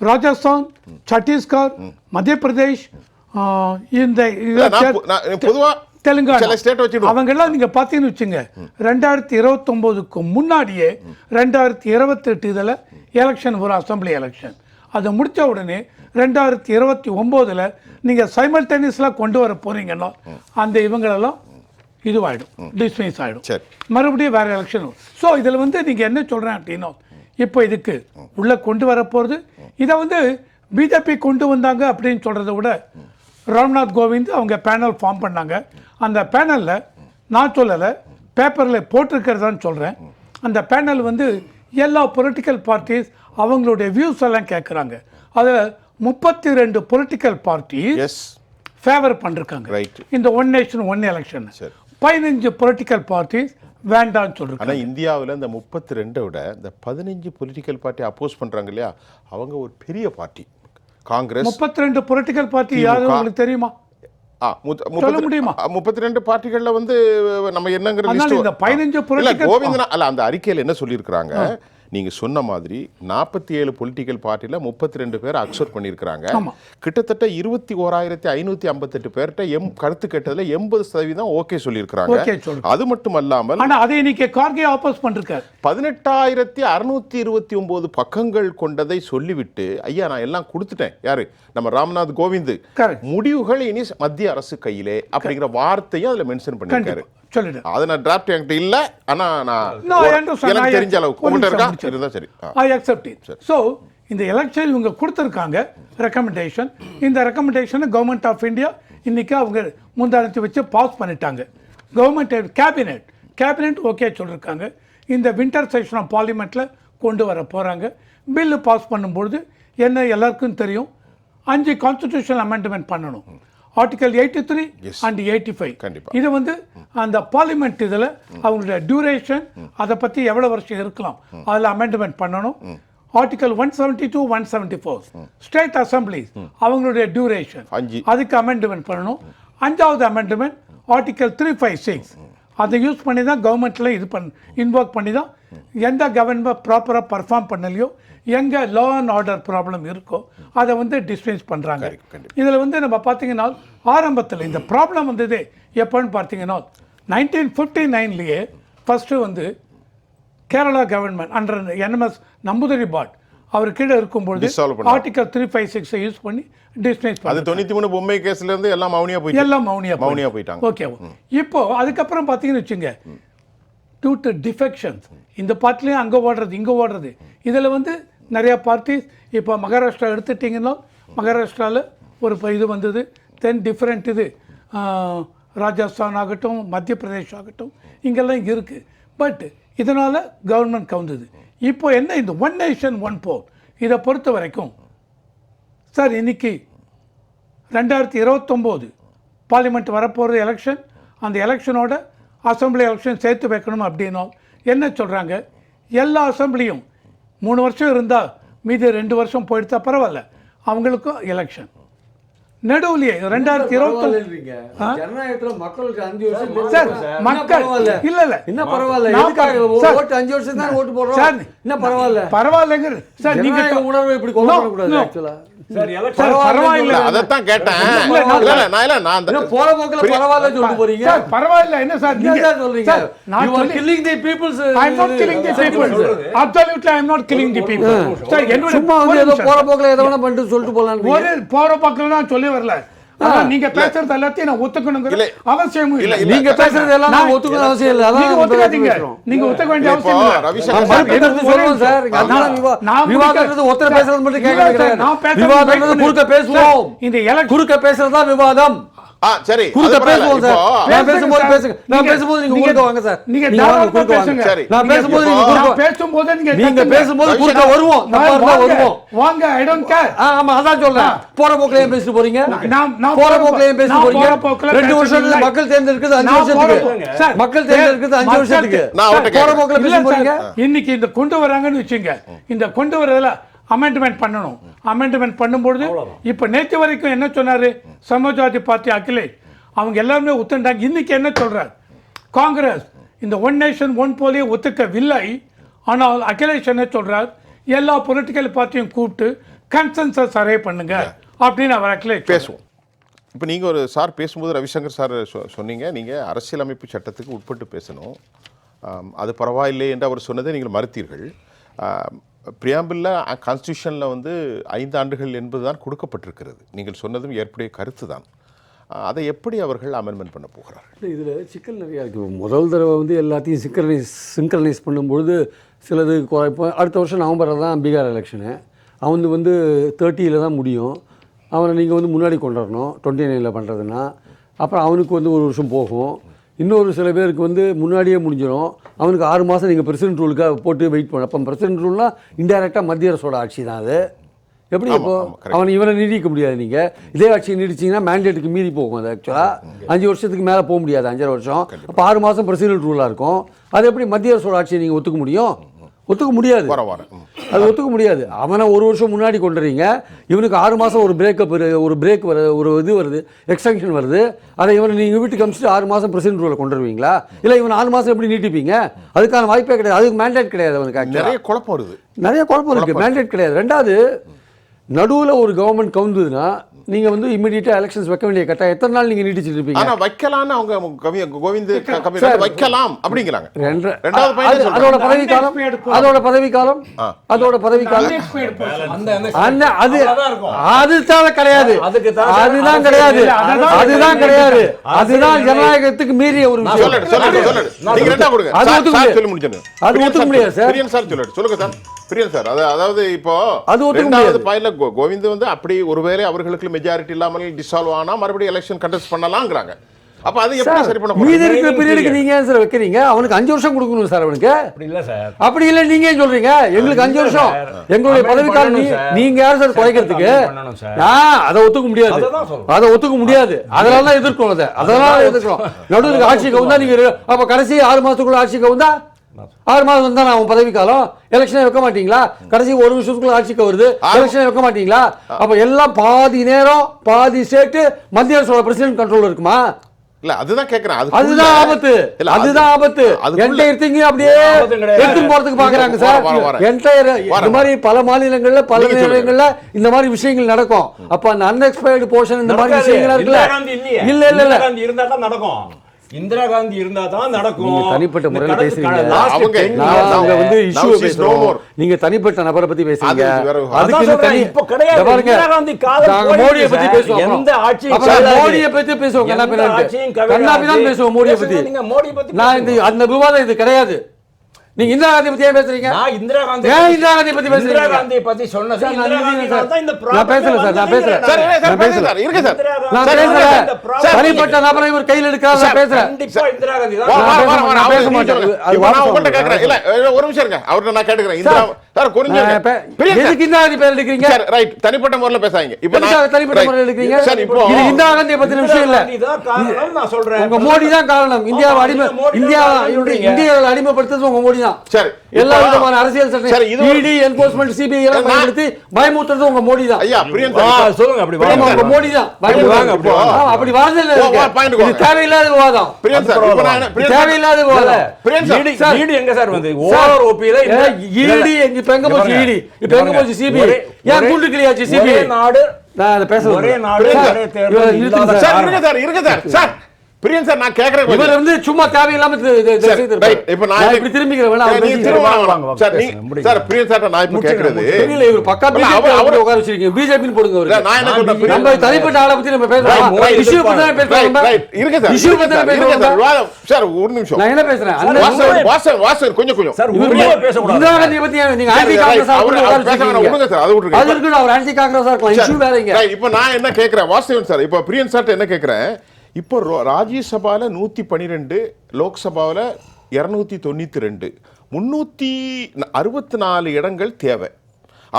ராஜஸ்தான், சத்தீஸ்கர், மத்திய பிரதேஷ், இந்த தெலுங்கானா அவங்கெல்லாம் நீங்க பார்த்தீங்கன்னு வச்சுங்க, 2029க்கு முன்னாடியே 2028 இதில் எலெக்ஷன் வரும், அசம்பிளி எலெக்ஷன். அதை முடித்த உடனே 2029 நீங்கள் சைமல்டேனியஸாக கொண்டு வர போறீங்கன்னா அந்த இவங்களெல்லாம் இதுவாயிடும், டிஸ்மிஸ் ஆகிடும், மறுபடியும் வேறு எலெக்ஷன். ஸோ இதில் வந்து நீங்கள் என்ன சொல்கிறேன் அப்படின்னா, இப்போ இதுக்கு உள்ளே கொண்டு வர போகிறது, இதை வந்து பிஜேபி கொண்டு வந்தாங்க அப்படின்னு சொல்கிறத விட ராம்நாத் கோவிந்த் அவங்க பேனல் ஃபார்ம் பண்ணாங்க. அந்த பேனலில் நான் சொல்லலை, பேப்பரில் போட்டிருக்கிறதான்னு சொல்கிறேன். அந்த பேனல் வந்து எல்லா பொலிட்டிக்கல் பார்ட்டிஸ் அவங்களுடைய வியூஸ் எல்லாம் கேட்குறாங்க. அதில் 32 பொலிட்டிக்கல் பார்ட்டிஸ் ஃபேவர் பண்ணிருக்காங்க இந்த one nation one election. 15 political parties வேண்டாம்னு சொல்றாங்க. ஆனால் இந்தியாவில் இந்த 32 விட இந்த 15 பொலிட்டிக்கல் பார்ட்டி அப்போஸ் பண்ணுறாங்க இல்லையா, அவங்க ஒரு பெரிய பார்ட்டி. காங்கிரஸ் 32 பொலிட்டிக்கல் பார்ட்டி யாரு உங்களுக்கு தெரியுமா? சொல்ல முடியுமா? 32 பார்ட்டிகள்ல வந்து நம்ம என்னங்கிற இந்த 15 பொலிட்டிக்கல் கோவிந்தனா அல்ல, அந்த அறிக்கையில் என்ன சொல்லியிருக்கிறாங்க, நீங்க சொன்ன மாதிரி 47 பொலிட்டிக்கல் பார்ட்டில 32 பேர் அக்செப்ட் பண்ணியிருக்கிறாங்க. கிட்டத்தட்ட 21,558 பேர்கிட்ட கருத்து கேட்டதுல 80% ஓகே சொல்லியிருக்கிறாங்க. அது மட்டும் அல்லாமல் அதை இன்னைக்கு கார்கே ஆப்போஸ் பண்ணிருக்காரு. 18,629 பக்கங்கள் கொண்டதை சொல்லிவிட்டு, ஐயா நான் எல்லாம் கொடுத்துட்டேன், யாரு நம்ம ராம்நாத் கோவிந்த், முடிவுகள் இனி மத்திய அரசு கையிலே அப்படிங்கிற வார்த்தையும் அதுல மென்ஷன் பண்ணிருக்காரு. அது நான் டிராஃப்ட் என்கிட்ட இல்ல, ஆனா எனக்கு தெரிஞ்ச அளவுக்கு உங்கள்ட்ட இருக்கா இருந்தா சரி. I accept it. சோ இந்த எலெக்ஷன் இவங்க கொடுத்திருக்காங்க ரெக்கமெண்டேஷன். இந்த ரெக்கமெண்டேஷனை கவர்மெண்ட் ஆஃப் இந்தியா இன்னைக்கு அவங்க முந்தானத்தை வச்சு பாஸ் பண்ணிட்டாங்க. கவர்மெண்ட் கேபினெட் ஓகே சொல்லியிருக்காங்க. இந்த வின்டர் செஷன் ஆஃப் பார்லிமெண்ட்ல கொண்டு வர போறாங்க. பில்லு பாஸ் பண்ணும்போது என்ன எல்லாருக்கும் தெரியும், 5 கான்ஸ்டிடியூஷனல் அமெண்ட்மெண்ட் பண்ணணும். Article 83 and 85. இது வந்து அந்த பார்லிமெண்ட் இதில் அவங்களுடைய டியூரேஷன், அதை பற்றி எவ்வளோ வருஷம் இருக்கலாம் அதில் அமெண்ட்மெண்ட் பண்ணணும். ஆர்டிகல் 172, 174 ஸ்டேட் அசம்பிளிஸ் அவங்களுடைய டியூரேஷன், அதுக்கு அமெண்ட்மெண்ட் பண்ணணும். 5வது அமெண்ட்மெண்ட் ஆர்டிகல் 356 அதை யூஸ் பண்ணி தான் கவர்மெண்ட்டில் இன்வோக் பண்ணி தான் எந்த கவர்மெண்ட் ப்ராப்பராக பர்ஃபார்ம் பண்ணலையோ, எங்கே லா அண்ட் ஆர்டர் ப்ராப்ளம் இருக்கோ அதை வந்து டிஸ்மிஸ் பண்ணுறாங்க. இதில் வந்து நம்ம பார்த்தீங்கன்னா ஆரம்பத்தில் இந்த ப்ராப்ளம் வந்தது எப்போன்னு பார்த்தீங்கன்னா 1959 ஃபஸ்ட்டு வந்து Kerala government under NMS Namboodiripad அவர் கீழே இருக்கும்பொழுது Dissolve பண்ணாங்க. ஆர்டிகல் 356 யூஸ் பண்ணி டிஸ்மிஸ் அது 93 பொம்மை கேஸ்ல இருந்து எல்லாம் மௌனியா போயிட்டு எல்லாம் மௌனியா போயிட்டாங்க. ஓகே இப்போ அதுக்கப்புறம் பார்த்தீங்கன்னு வச்சுங்க டியூ டு டிஃபெக்ஷன்ஸ் இந்த பார்ட்டிலையும் அங்கே ஓடுறது இங்கே ஓடுறது இதில் வந்து நிறையா பார்ட்டிஸ் இப்போ மகாராஷ்டிரா எடுத்துட்டிங்கன்னா மகாராஷ்டிராவில் ஒரு இது வந்தது தென் டிஃப்ரெண்ட் இது ராஜஸ்தான் ஆகட்டும் மத்திய பிரதேஷ் ஆகட்டும் இங்கெல்லாம் இருக்குது பட் இதனால் கவர்மெண்ட் கவுந்தது இப்போ என்ன இந்த ஒன் நேஷன் ஒன் போல் இதை பொறுத்த வரைக்கும் சார் இன்னைக்கு 2029 பார்லிமெண்ட் வரப்போகிற எலெக்ஷன் அந்த எலெக்ஷனோட அசம்பிளி எலெக்ஷன் சேர்த்து வைக்கணும் அப்படின்னும் என்ன சொல்கிறாங்க எல்லா அசம்பிளியும் 3 வருஷம் இருந்தால் மீதி 2 வருஷம் போயிடுத்தா பரவாயில்ல அவங்களுக்கும் எலெக்ஷன் நடுவுலையே 2029 ஜனநாயகத்துல மக்களுக்கு 5 வருஷம் சார் மக்கள் இல்ல என்ன பரவாயில்ல எதுக்காக ஓட்டு 5 வருஷம் தான் ஓட்டு போடுறோம் சார் என்ன பரவாயில்ல பரவாயில்லைங்க சார் நீங்க உணர்வு இப்படி கொண்டு வர கூடாது ஆக்சுவலா சார் பரவாயில்லை அதைத்தான் கேட்டேன். இல்ல, நான் என்ன போற போக்குல பரவாயில்ல சொல்லிட்டு போறீங்க சார் பரவாயில்லை என்ன சார் நீங்க நீங்க தான் சொல்றீங்க சார், நான் you are killing the people's I am not killing the people. Absolutely, I am not killing the people. Sir என்னோட சும்மா வந்து ஏதோ போற போக்குல ஏதோ ஒண்ணு பண்ணிட்டு சொல்லிட்டு போலாம் ஒரு போற பக்கத்துல நான் சொல்லி வரல ஆனா நீங்க பேசுறது எல்லாத்தையும் நான் ஒத்துக்கணுங்கிற இல்ல. அவசியம் இல்ல இல்ல. நீங்க பேசுறது எல்லாம் நான் ஒத்துக்கணும் அவசியம் இல்ல அதான் நீங்க ஒத்துக்காதீங்க நீங்க ஒத்துக்க வேண்டிய இப்போ அவசியம் இல்ல ரவிசங்கர் நான் மறுபடியும் சொல்றேன் சார் நான் விவாதம்ன்றது ஒருத்தர் பேசுறது மட்டும் கேட்க இல்ல சார், நான் கிடையாது பேசுறது விவாதம்ன்றது குறுக்க பேசுவோம் இந்த எலக்ஷன் குறுக்க பேசுறது தான் விவாதம் சரி குறுக்க அது பேசுவோம் பரவாயில்ல. சார் இப்போ நான் பேசும்போது பேசுங்க நான் பேசும்போது நீங்க குறுக்க வாங்க சார் நீங்க வாங்க, தாராளமா குறுக்க வாங்க. பேசுங்க சரி. நான் பேசும்போது நீங்க நான் குறுக்க பேசும்போது நீங்க நீங்க கத்துங்க. பேசும்போது குறுக்க வருவோம் தப்பா இருந்தா வாங்க, வருவோம் வாங்க ஐ டோன்ட் கேர் ஆமா அதான் சொல்றேன் போற போக்குல ஏன் பேசிட்டு போறீங்க நான் போற போக்குல ஏன் பேசிட்டு நான் போறீங்க போற போக்குல 2 வருஷத்துக்கு பேசல. மக்கள் தேர்ந்தெடுக்கிறது 5 நான் வருஷத்துக்கு சார், மக்கள் தேர்ந்தெடுக்கிறது 5 வருஷத்துக்கு நான் அவர்ட்ட போற கேட்கிறேன். போக்குல இல்ல பேசிட்டு போறீங்க சார், இன்னைக்கு இந்த கொண்டு வராங்கன்னு வச்சுங்க இந்த கொண்டு வரதுல அமெண்ட்மெண்ட் பண்ணணும் அமெண்ட்மெண்ட் பண்ணும்போது இப்ப நேற்று வரைக்கும் என்ன சொன்னாரு சமாஜ்வாதி பார்ட்டி அகிலேஷ் அவங்க எல்லாருமே ஒத்துண்டாங்க இன்னைக்கு என்ன சொல்றாரு காங்கிரஸ் இந்த ஒன் நேஷன் ஒன் போலியை ஒத்துக்கவில்லை ஆனால் அகிலேஷ் என்ன சொல்றார் எல்லா பொலிட்டிக்கல் பார்ட்டியும் கூப்பிட்டு கன்சென்சஸ் அரே பண்ணுங்க அப்படின்னு அவர் அகிலேஷ் பேசுவோம். இப்போ நீங்கள் ஒரு சார் பேசும்போது ரவிசங்கர் சார் சொன்னீங்க நீங்கள் அரசியலமைப்பு சட்டத்துக்கு உட்பட்டு பேசணும் அது பரவாயில்லை என்று அவர் சொன்னதை நீங்கள் மறுத்தீர்கள். பிரியாம்பிளில் கான்ஸ்டியூஷனில் வந்து 5 ஆண்டுகள் என்பது தான் கொடுக்கப்பட்டிருக்கிறது. நீங்கள் சொன்னதும் ஏற்புடைய கருத்து தான். அதை எப்படி அவர்கள் அமெண்ட்மெண்ட் பண்ண போகிறார்கள்? இதில் சிக்கல் நிறையா இருக்குது. முதல் தடவை வந்து எல்லாத்தையும் சிங்க்ரனைஸ் பண்ணும்பொழுது சிலது இப்போ அடுத்த வருஷம் நவம்பரில் தான் பீகார் எலெக்ஷனு அவன் வந்து 30 தான் முடியும். அவனை நீங்கள் வந்து முன்னாடி கொண்டு வரணும் 29 பண்ணுறதுன்னா அப்புறம் அவனுக்கு வந்து 1 வருஷம் போகும். இன்னொரு சில பேருக்கு வந்து முன்னாடியே முடிஞ்சிடும். அவனுக்கு 6 மாதம் நீங்கள் பிரசிடென்ட் ரூலுக்காக போட்டு வெயிட் பண்ண அப்போ பிரசிடென்ட் ரூல்னால் இன்டெரக்டாக மத்திய அரசோட ஆட்சி தான் அது. எப்படி இப்போ அவனை இவனை நீடிக்க முடியாது. நீங்கள் இதே ஆட்சியை நீடிச்சிங்கன்னா மேண்டேட்டுக்கு மீறி போகும். அது ஆக்சுவலாக 5 வருஷத்துக்கு மேலே போக முடியாது 5.5 வருஷம். அப்போ 6 மாதம் பிரசிடென்ட் ரூலாக இருக்கும். அது எப்படி மத்திய அரசோட ஆட்சியை நீங்கள் ஒத்துக்க முடியும்? ஒத்துக்க முடியாது. அது ஒத்துக்க முடியாது. அவனை 1 வருஷம் முன்னாடி கொண்டுறீங்க. இவனுக்கு 6 மாதம் ஒரு பிரேக் ஒரு இது வருது எக்ஸ்டென்ஷன் வருது. அதை இவனை நீங்கள் வீட்டுக்கு அமிச்சிட்டு 6 மாதம் பிரசிடென்ட் ரூலை கொண்டு வருவீங்களா? இல்லை இவன் 4 மாதம் எப்படி நீட்டிப்பீங்க? அதுக்கான வாய்ப்பே கிடையாது. அதுக்கு மேண்டேட் கிடையாது. அவனுக்கு நிறைய குழப்பம் வருது. நிறைய குழப்பம் இருக்குது. மேண்டேட் கிடையாது. ரெண்டாவது நடுவில் ஒரு கவர்மெண்ட் கவுந்ததுன்னா நீங்கள் வந்து இமீடியட்டாக எலெக்ஷன்ஸ் வைக்க வேண்டிய கட்டாயம் எத்தனை நாள் நீங்கள் நீட்டிச்சிட்டு இருப்பீங்க? ஆனால் வைக்கலான்னு அவங்க கோவிந்த் வைக்கலாம் அப்படிங்கிறாங்க. அதோட பதவி காலம் அதுதான் கிடையாது. அதுதான் ஜனநாயகத்துக்கு மீறிய ஒரு விஷயம். அது ஒத்துக்க முடியாது சார். சொல்லுங்க சார் பிரியன் சார். அதாவது இப்போ கோவிந்த் வந்து அப்படி ஒருவேளை அவர்களுக்கு மெஜாரிட்டி இல்லாமல் டிசால்வ் ஆனா மறுபடியும் எலெக்ஷன் கண்டெஸ்ட் பண்ணலாம்ங்கறாங்க. அப்ப அது எப்படி சரி பண்ண போறீங்க? மீதி இருக்கிற பீரியடுக்கு நீங்க ஏன் சார் வைக்கிறீங்க? அவனுக்கு 5 வருஷம் கொடுக்கணும் சார். அவனுக்கு அப்படி இல்ல சார். அப்படி இல்ல நீங்க ஏன் சொல்றீங்க எங்களுக்கு 5 வருஷம் எங்களுடைய பதவி காலம் நீங்க யார் சார் குறைக்கிறதுக்கு? அதை ஒத்துக்க முடியாது. அதை ஒத்துக்க முடியாது. அதனால தான் எதிர்க்கிறோம். அதனால எதிர்க்கிறோம். நடுவுக்கு ஆட்சிக்கு வந்தா நீங்க அப்ப கடைசி 6 மாசத்துக்குள்ள ஆட்சிக்கு வந்தா 6 மாதம் வந்தா நான் பதவி காலம் எலெக்ஷனே வைக்க மாட்டீங்களா? கடைசி 1 வருஷத்துக்குள்ள ஆட்சிக்கு வருது எலெக்ஷனே வைக்க மாட்டீங்களா? அப்ப எல்லாம் பாதி நேரம் பாதி ஸ்டேட் மத்திய அரசோட பிரசிடென்ட் கண்ட்ரோல் இருக்குமா? இல்ல அதுதான் கேக்குறேன். அதுதான் ஆபத்து. அதுதான் ஆபத்து. என்டையர் திங் அப்படியே எடுத்து போறதுக்கு பாக்குறாங்க சார். என்டையர் இந்த மாதிரி பல மாநிலங்கள்ல பல நேரங்கள்ல இந்த மாதிரி விஷயங்கள் நடக்கும். அப்ப அந்த அன்எக்ஸ்பயர்டு போர்ஷன் இந்த மாதிரி விஷயங்கள் இருக்குல்ல. இல்ல இல்ல இல்ல இருந்தா தான் நடக்கும். இந்திரா காந்தி இருந்தா தான் நடக்கும். நீங்க தனிப்பட்ட முறையில் இந்த பேசுறீங்க. last அவங்க 10 நான் years அங்க வந்து Now இஷ்யூ she's no பேசுறோம். more. நீங்க தனிப்பட்ட நபரை பத்தி பேசுறீங்க. அது வேற விவகாரம். அதுக்கு அதான் தனி சொல்றேன், இப்ப கிடையாது. இங்க பாருங்க, இந்திரா காந்தி காலம் நாங்க போயிடுச்சு மோடியை பத்தி சார். பேசுவோம். எந்த ஆட்சியும் அப்புறம் கவிழாது. மோடியை பத்தி பேசுவோம். எந்த ஆட்சியும் கவிழாது. கண்ணாபி தான் பேசுவோம் மோடியை பத்தி. நீங்க மோடி பத்தி நான் இந்த அந்த விவாதம் இது கிடையாது. நீங்க இந்திரா காந்தி பத்தி ஏன் பேசுறீங்க? நான் இந்திரா காந்தி ஏன் இந்திரா காந்தி பத்தி பேசுறீங்க? இந்திரா காந்தி பத்தி சொன்னது சார், நான் இந்திரா நிறுத்துங்க காந்தி சார். தான் இந்த நான் பேசல சார், நான் பேசல. Sir, problem. சார், நான் பேசல. சார், இருங்க சார். நான் சார், பேசல. இந்த problem. தனிப்பட்ட நபரை இவர் கையில் எடுக்காத நான் பேசுறேன். கண்டிப்பா இந்திரா காந்தி வா, தான். வா, வா, வா, நான் அவரு பேச மாட்டேன். சொல்லுங்க. அது இப்ப நான் வார்த்தை உங்கள்ட்ட சொல்றேன். கேட்கிறேன். இல்ல, ஒரு நிமிஷம் இருங்க. அவர்ட்ட நான் கேட்டுக்கிறேன். இந்திரா சார், கொஞ்சம் இருங்க. பிரியங்கா, எதுக்கு இந்திரா காந்தி பேர் எடுக்கிறீங்க? Sir, right. தனிப்பட்ட முறையில் பேசாதீங்க. இப்ப எதுக்காக நான் தனிப்பட்ட ரைட். முறையில் எடுக்கிறீங்க? சார், இப்போ இது இந்திரா காந்தியை பத்தின விஷயம் இல்ல. காந்தி தான் காரணம் நான் சொல்றேன். உங்க மோடி தான் காரணம். இந்தியாவை அடிமை இந்தியாவை அடிமைப்படுத்துறது உங்க மோடி தான். சரி, எல்லா இப்போ- விதமான அரசியல் சரி, சட்டம் இது ஒரு- இடி என்ஃபோர்ஸ்மெண்ட் சிபிஐ எல்லாம் நான்- பயன்படுத்தி பயமுறுத்துறது உங்க மோடி தான். ஐயா, பிரியன் ஆ, சார், சொல்லுங்க அப்படி பிரியன் ஆமா, சார், உங்க மோடி தான் வாங்க, அப்படி வாங்க. அப்படி வரதில்லை ஓ, இருக்கு. point இது வாங்க. தேவையில்லாத விவாதம். பிரியன் சார், இப்ப நான் இது பிரியன் சார், தேவையில்லாத விவாதம். பிரியன் சார், ஈடி ஈடி எங்க சார் வந்து சார், ஓவர் ஓபில ஈடி இப்ப எங்க போச்சு? ஈடி இப்ப எங்க போச்சு? சிபிஐ ஏன் கூண்டு கிளியாச்சு? சிபிஐ நாடு நான் அதை பேச ஒரே நாடு சார், ஒரே இவரை தேர்தல் நிறுத்துங்க இல்லாத சார். சார், இருங்க சார், இருங்க சார். சார், பிரியன் சார், நான் கேட்கிறேன் இவர் கொஞ்சம். வந்து சும்மா தேவையில்லாம சார், ரைட். இப்ப நான் இப்படி திரும்பிக்கிறேன் வேணா, அவர் நீங்க பேசிட்டு திரும்ப வாங்க. வாங்க. வாங்க, சார், பேசுங்க, முடிங்க. சார், பிரியன் சார், நான் இப்ப கேட்கிறது தெரியல, இவர் பக்கா இல்ல, பிஜேபி அவர் உட்கார வச்சிருக்கீங்க. பிஜேபின்னு போடுங்க இல்ல, அவருக்கு. நான் என்ன சொல்றேன், நம்ம தனிப்பட்ட ஆளை பத்தி நம்ம பேசலாம். Right, right. இஷ்யூ பத்தி தான் ரைட், பேசலாம். ரைட். இருங்க சார், இஷ்யூ இருங்க பத்தி சார், தான் இருங்க சார். பேசலாம். விவாதம். சார், ஒரு நிமிஷம். நான் என்ன பேசுறேன்? சார், அண்ணன் வாசன், வாசன், கொஞ்சம் சார் இவர் உரிமையா பேசக்கூடாது. இந்திரா காந்தியை பத்தி நீங்க சரி, ஆன்டி ரைட். காங்கிரஸ் அவர் உட்கார பேச வேணாம், வச்சிருக்கீங்க. விடுங்க சார், அது விட்டுருங்க. அது இருக்கட்டும், அவர் ஆன்டி காங்கிரஸா இருக்கலாம். இஷ்யூ வேறங்க. ரைட். இப்போ நான் என்ன கேட்கிறேன், வாசுதேவன் சார், இப்போ பிரியன் சார்ட்ட என்ன கேட்கிறேன், இப்போ ராஜ்யசபால 112, லோக்சபாவில் 292, 364 இடங்கள் தேவை.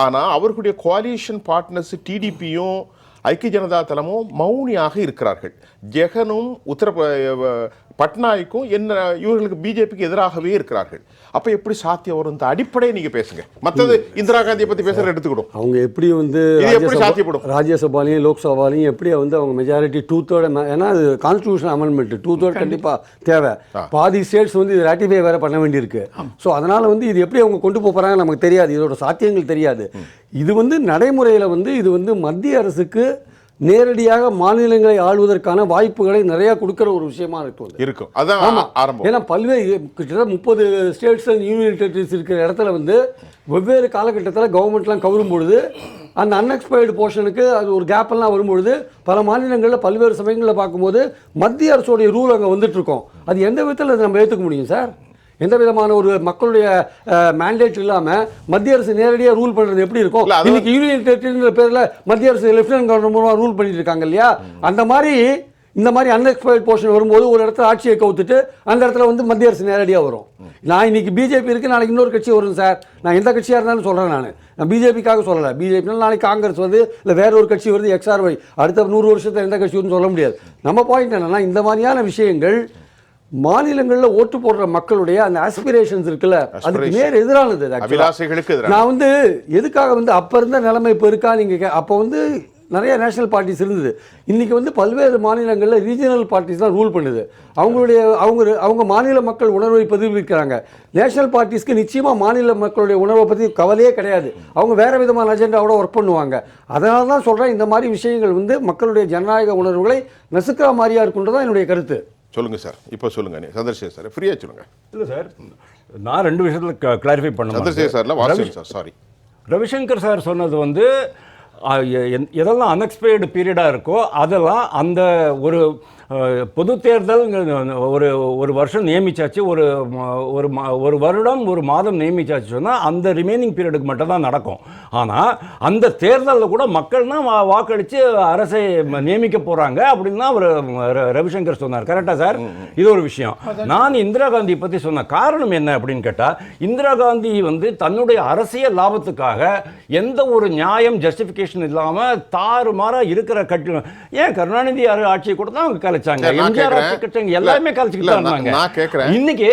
ஆனால் அவர்களுடைய கோலிஷன் பார்ட்னர்ஸ் டிடிபியும் ஐக்கிய ஜனதா தளமும் மௌனியாக இருக்கிறார்கள். ஜெகனும் பட்நாயக்கும் என்ன இவர்களுக்கு பிஜேபிக்கு எதிராகவே இருக்கிறார்கள். அப்ப எப்படி சாத்தியம் வரும்? இந்த அடிப்படையை நீங்க பேசுங்க. மற்றது இந்திரா காந்தியை பத்தி பேசுற எடுத்துக்கிடும். அவங்க எப்படி வந்து இது எப்படி சாத்தியப்படும்? ராஜ்யசபாலையும் லோக்சபாலையும் எப்படி வந்து அவங்க மெஜாரிட்டி 2/3, ஏன்னா அது கான்ஸ்டியூஷன் அமெண்ட்மெண்ட் 2/3 கண்டிப்பா தேவை. பாதி ஸ்டேட்ஸ் வந்து இது ராட்டிஃபை வேற பண்ண வேண்டியிருக்கு. ஸோ அதனால வந்து இது எப்படி அவங்க கொண்டு போறாங்க நமக்கு தெரியாது. இதோட சாத்தியங்கள் தெரியாது. இது வந்து நடைமுறையில் வந்து இது வந்து மத்திய அரசுக்கு நேரடியாக மாநிலங்களை ஆளுவதற்கான வாய்ப்புகளை நிறைய கொடுக்கிற ஒரு விஷயமா இருக்கும். அதான் ஆரம்பம். ஏன்னா பல்வேறு கிட்டத்தட்ட 30 ஸ்டேட்ஸ் அண்ட் யூனியன் டெரிட்டரிஸ் இருக்கிற இடத்துல வந்து வெவ்வேறு காலகட்டத்தில் கவர்மெண்ட்லாம் கவரும் பொழுது அந்த அன்எக்ஸ்பயர்டு போர்ஷனுக்கு அது ஒரு கேப்பெல்லாம் வரும்பொழுது பல மாநிலங்களில் பல்வேறு சமயங்களில் பார்க்கும்போது மத்திய அரசுடைய ரூல் அங்கே வந்துட்டு இருக்கோம். அது எந்த விதத்தில் அதை நம்ம ஏற்றுக்க முடியும் சார்? எந்த விதமான ஒரு மக்களுடைய மேண்டேட் இல்லாமல் மத்திய அரசு நேரடியாக ரூல் பண்ணுறது எப்படி இருக்கும்? இன்னைக்கு யூனியன் டெரிட்டரிங்கிற பேரில் மத்திய அரசு லெப்டினன்ட் கவர்னர் மூலமாக ரூல் பண்ணிட்டு இருக்காங்க இல்லையா? அந்த மாதிரி இந்த மாதிரி அன்எக்ஸ்பயர்ட் போர்ஷன் வரும்போது ஒரு இடத்துல ஆட்சியை கவுத்துட்டு அந்த இடத்துல வந்து மத்திய அரசு நேரடியாக வரும். நான் இன்னைக்கு பிஜேபி இருக்கு, நாளைக்கு இன்னொரு கட்சி வரும் சார். நான் எந்த கட்சியாக இருந்தாலும் சொல்கிறேன். நான் பிஜேபிக்காக சொல்லலை. பிஜேபினால நாளைக்கு காங்கிரஸ் வருது, இல்லை வேற ஒரு கட்சி வருது, XRY, அடுத்த 100 வருஷத்தில் எந்த கட்சி வருதுன்னு சொல்ல முடியாது. நம்ம பாயிண்ட் என்னன்னா, இந்த மாதிரியான விஷயங்கள் மாநிலங்களில் ஓட்டு போடுற மக்களுடைய அந்த ஆஸ்பிரேஷன்ஸ் இருக்குல்ல, அதுக்கு நேர் எதிரானது. நான் வந்து எதுக்காக வந்து அப்ப இருந்த நிலைமை இப்போ இருக்கா நீங்க? அப்போ வந்து நிறைய நேஷனல் பார்ட்டிஸ் இருந்தது. இன்னைக்கு வந்து பல்வேறு மாநிலங்களில் ரீஜனல் பார்ட்டிஸ் தான் ரூல் பண்ணுது. அவங்க மாநில மக்கள் உணர்வை பதிவிக்கிறாங்க. நேஷனல் பார்ட்டிஸ்க்கு நிச்சயமா மாநில மக்களுடைய உணர்வை பற்றி கவலையே கிடையாது. அவங்க வேற விதமான அஜெண்டாவோட ஒர்க் பண்ணுவாங்க. அதனால தான் சொல்றேன், இந்த மாதிரி விஷயங்கள் வந்து மக்களுடைய ஜனநாயக உணர்வுகளை நசுக்கிற மாதிரியா இருக்குன்றதான் என்னுடைய கருத்து. சொல்லுங்க சார், இப்போ சொல்லுங்க. நீ சந்திரசேகர் சார் ஃப்ரீயா சொல்லுங்க. இல்லை சார், நான் 2 விஷயத்தில் கிளாரிஃபை பண்ண. சந்திரசேகர் சார்ல Vasudevan sir, sorry, Ravishankar sir சொன்னது வந்து எதெல்லாம் அன்எக்ஸ்பெக்டட் பீரியடாக இருக்கோ அதெல்லாம் அந்த ஒரு பொது தேர்தல் ஒரு வருஷம் நியமிச்சாச்சு, ஒரு வருடம் ஒரு மாதம் நியமிச்சாச்சு சொன்னால் அந்த ரிமைனிங் பீரியடுக்கு மட்டும் தான் நடக்கும். ஆனால் அந்த தேர்தலில் கூட மக்கள் தான் வாக்களித்து அரசை நியமிக்க போகிறாங்க அப்படின்னு தான் ரவிசங்கர் சொன்னார். கரெக்டாக சார்? இது ஒரு விஷயம். நான் இந்திரா காந்தியை பற்றி சொன்ன காரணம் என்ன அப்படின்னு கேட்டால், இந்திரா காந்தி வந்து தன்னுடைய அரசியல் லாபத்துக்காக எந்த ஒரு நியாயம் ஜஸ்டிஃபிகேஷன் இல்லாமல் தாறுமாறாக இருக்கிற கட்சி, ஏன் கருணாநிதி ஆட்சியை கூட தான் அவங்க எல்லாமே இன்னைக்கு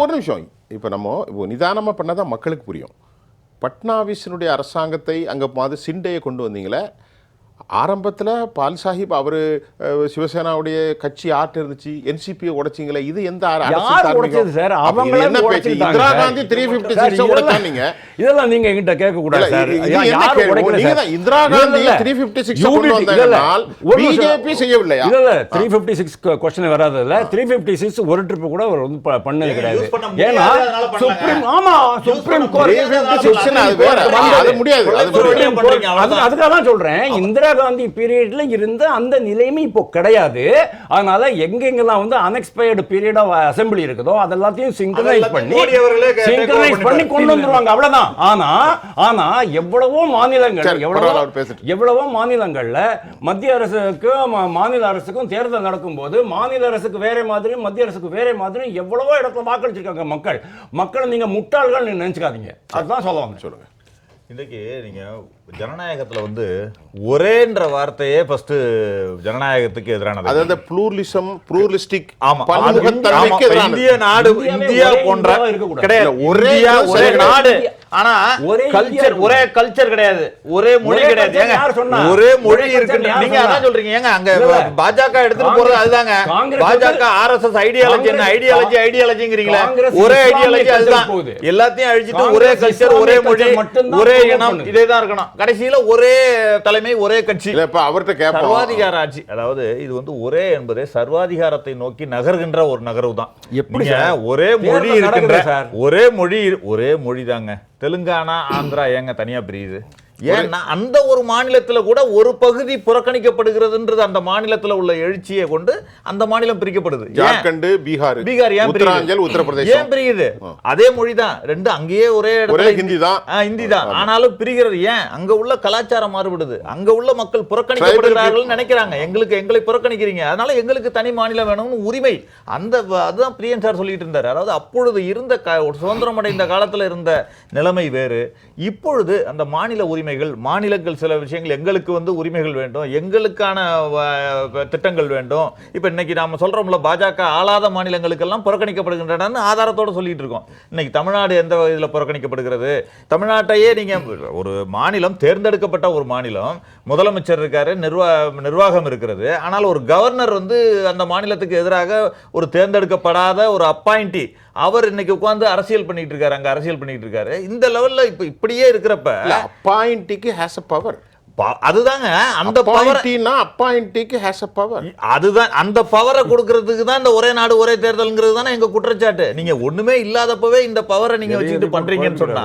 ஒரு நிமிஷம். இப்ப நம்ம நிதானமா பண்ணாதான் மக்களுக்கு புரியும். பட்னாவிஸினுடைய அரசாங்கத்தை அங்க சிண்டையை கொண்டு வந்தீங்களே, ஆரம்பத்தில் பால் சாஹிப் அவர் சிவசேனாவுடைய கட்சி ஆட்டு இருந்துச்சு, என்சிபியை உடைச்சிங்களே, இது எந்த யார் உடைச்சது சார்? அவங்களே என்ன பேச்சு? இந்திரா காந்தி 356 உடைச்சாங்க. இதெல்லாம் நீங்க என்கிட்ட கேட்க கூடாது சார். யார் உடைக்கல நீங்க சார்? தான் இந்திரா காந்தி 356 கொண்டு வந்தாங்கனால் பிஜேபி செய்யவில்லையா? இல்ல இல்ல 356 क्वेश्चन வராது. இல்ல 356 ஒரு ட்ரிப் கூட அவர் வந்து பண்ணது கிடையாது. ஏன்னா சுப்ரீம் சுப்ரீம் கோர்ட் 356 அது வேற, அது முடியாது. அதுக்காக தான் சொல்றேன், இந்திரா காந்தி பீரியட்ல இருந்த அந்த நிலைமை இப்போ கிடையாது. அதனால எங்கெங்கெல்லாம் வந்து அன்எக்ஸ்பயர்டு பீரியட் ஆஃப் அசெம்பிளி இருக்குதோ அதெல்லாத்தையும் சிங்க்ரனைஸ் பண்ணி கொண்டு வந்துருவாங்க, அவ்வளவுதான். ஆனா எவ்வளவோ மாநிலங்கள்ல மத்திய அரசுக்கும் மாநில அரசுக்கும் தேர்தல் நடக்கும்போது மாநில அரசுக்கு வேற மாதிரி மத்திய அரசுக்கு வேற மாதிரி எவ்வளவோ இடத்துல வாக்களிச்சிருக்காங்க மக்கள் நீங்க முட்டாள்கள் நினைச்சுக்காதீங்க. அதுதான் சொல்லுவாங்க. சொல்லுங்க. இன்னைக்கு நீங்க ஜனநாயகத்துல வந்து ஒரேன்ற வார்த்தையே ஃபர்ஸ்ட் ஜனநாயகத்துக்கு எதிரானது. அதாவது ப்ளூரலிஸ்டிக், ஆமா, பன்முகத்தன்மைக்கு எதிரானது. இந்திய நாடு, இந்தியா போன்ற கிடையாது. ஒரே நாடு, ஆனா கல்ச்சர் ஒரே கல்ச்சர் கிடையாது, ஒரே மொழி கிடையாது. ஒரே மொழி இருக்கு. நீங்க அதான் சொல்றீங்க. ஏங்க அங்க பாஜக எடுத்துட்டு போறது அதுதாங்க. பாஜக RSS ஐடியாலஜி என்ன ஐடியாலஜிங்கிறீங்களா? ஒரே ஐடியாலஜி அதுதான். எல்லாத்தையும் அழிச்சிட்டு ஒரே கல்ச்சர், ஒரே மொழி, ஒரே இனம், இதேதான் இருக்கணும். கடைசியில ஒரே தலைமை, ஒரே கட்சி. சர்வாதிகார ஆட்சி. அதாவது இது வந்து ஒரே என்பதே சர்வாதிகாரத்தை நோக்கி நகர்கின்ற ஒரு நகர்வு தான். ஒரே மொழி இருக்கின்ற ஒரே மொழி தாங்க. தெலுங்கானா, ஆந்திரா ஏங்க தனியா பிரியுது? ஏன்னா அந்த ஒரு மாநிலத்துல கூட ஒரு பகுதி புறக்கணிக்கப்படுகிறதுன்றது அந்த மாநிலத்துல உள்ள எழுச்சியை கொண்டு அந்த மாநிலம் பிரிக்கப்படுது. ஜார்க்கண்ட், பீகார் ஏன் உத்தராஞ்சல், உத்தரப்பிரதேசம் ஏன் பிரியுது? அதே மொழிதான், ரெண்டு அங்கேயே ஒரே இடத்துல ஹிந்தி தான். ஆனாலும் பிரிகிறது ஏன்? அங்க உள்ள கலாச்சாரம் மாறுபடுது. அங்க உள்ள மக்கள் புறக்கணிக்கப்படுகிறார்கள் நினைக்கிறாங்க. எங்களை புறக்கணிக்கிறீங்க, அதனால எங்களுக்கு தனி மாநிலம் வேணும்னு உரிமை. அதுதான் பிரியன் சார் சொல்லிட்டு இருந்தார். அதாவது அப்பொழுது இருந்த சுதந்திரம் அடைந்த காலத்துல இருந்த நிலைமை வேறு. இப்பொழுது அந்த மாநில உரிமை, மாநிலங்கள் சில விஷயங்கள் எங்களுக்கு வந்து உரிமைகள் வேண்டும், எங்களுக்கான திட்டங்கள் வேண்டும். இப்ப இன்னைக்கு நாம சொல்றோம்ல, பாஜக ஆளாத மாநிலங்களுக்கெல்லாம் புறக்கணிக்கப்படுகின்றன ஆதாரத்தோட சொல்லிட்டு இருக்கோம். இன்னைக்கு தமிழ்நாடு எந்த இதுல புறக்கணிக்கப்படுகிறது? தமிழ்நாட்டையே நீங்க ஒரு மாநிலம், தேர்ந்தெடுக்கப்பட்ட ஒரு மாநிலம், முதலமைச்சர் இருக்காரு, நிர்வாகம் இருக்கிறது. ஆனால் ஒரு கவர்னர் வந்து அந்த மாநிலத்துக்கு எதிராக ஒரு தேர்ந்தெடுக்கப்படாத ஒரு அப்பாயிண்டி, அவர் இன்னைக்கு உட்கார்ந்து அரசியல் பண்ணிட்டு இருக்காரு, அங்க அரசியல் பண்ணிட்டு இருக்காரு. இந்த லெவல்ல இப்படியே இருக்கிறப்ப அப்பாயிண்டிக்கு ஹேஸ் a power. அதுதாங்க அந்த அப்பாயிண்டிக்கு ஹேஸ் a power. அதுதான் அந்த பவரை கொடுக்கிறதுக்கு தான் இந்த ஒரே நாடு ஒரே தேர்தல்ங்கிறது தானே எங்க குற்றச்சாட்டு. நீங்க ஒண்ணுமே இல்லாதப்பவே இந்த பவரை நீங்க வச்சுக்கிட்டு பண்றீங்கன்னு சொன்னா,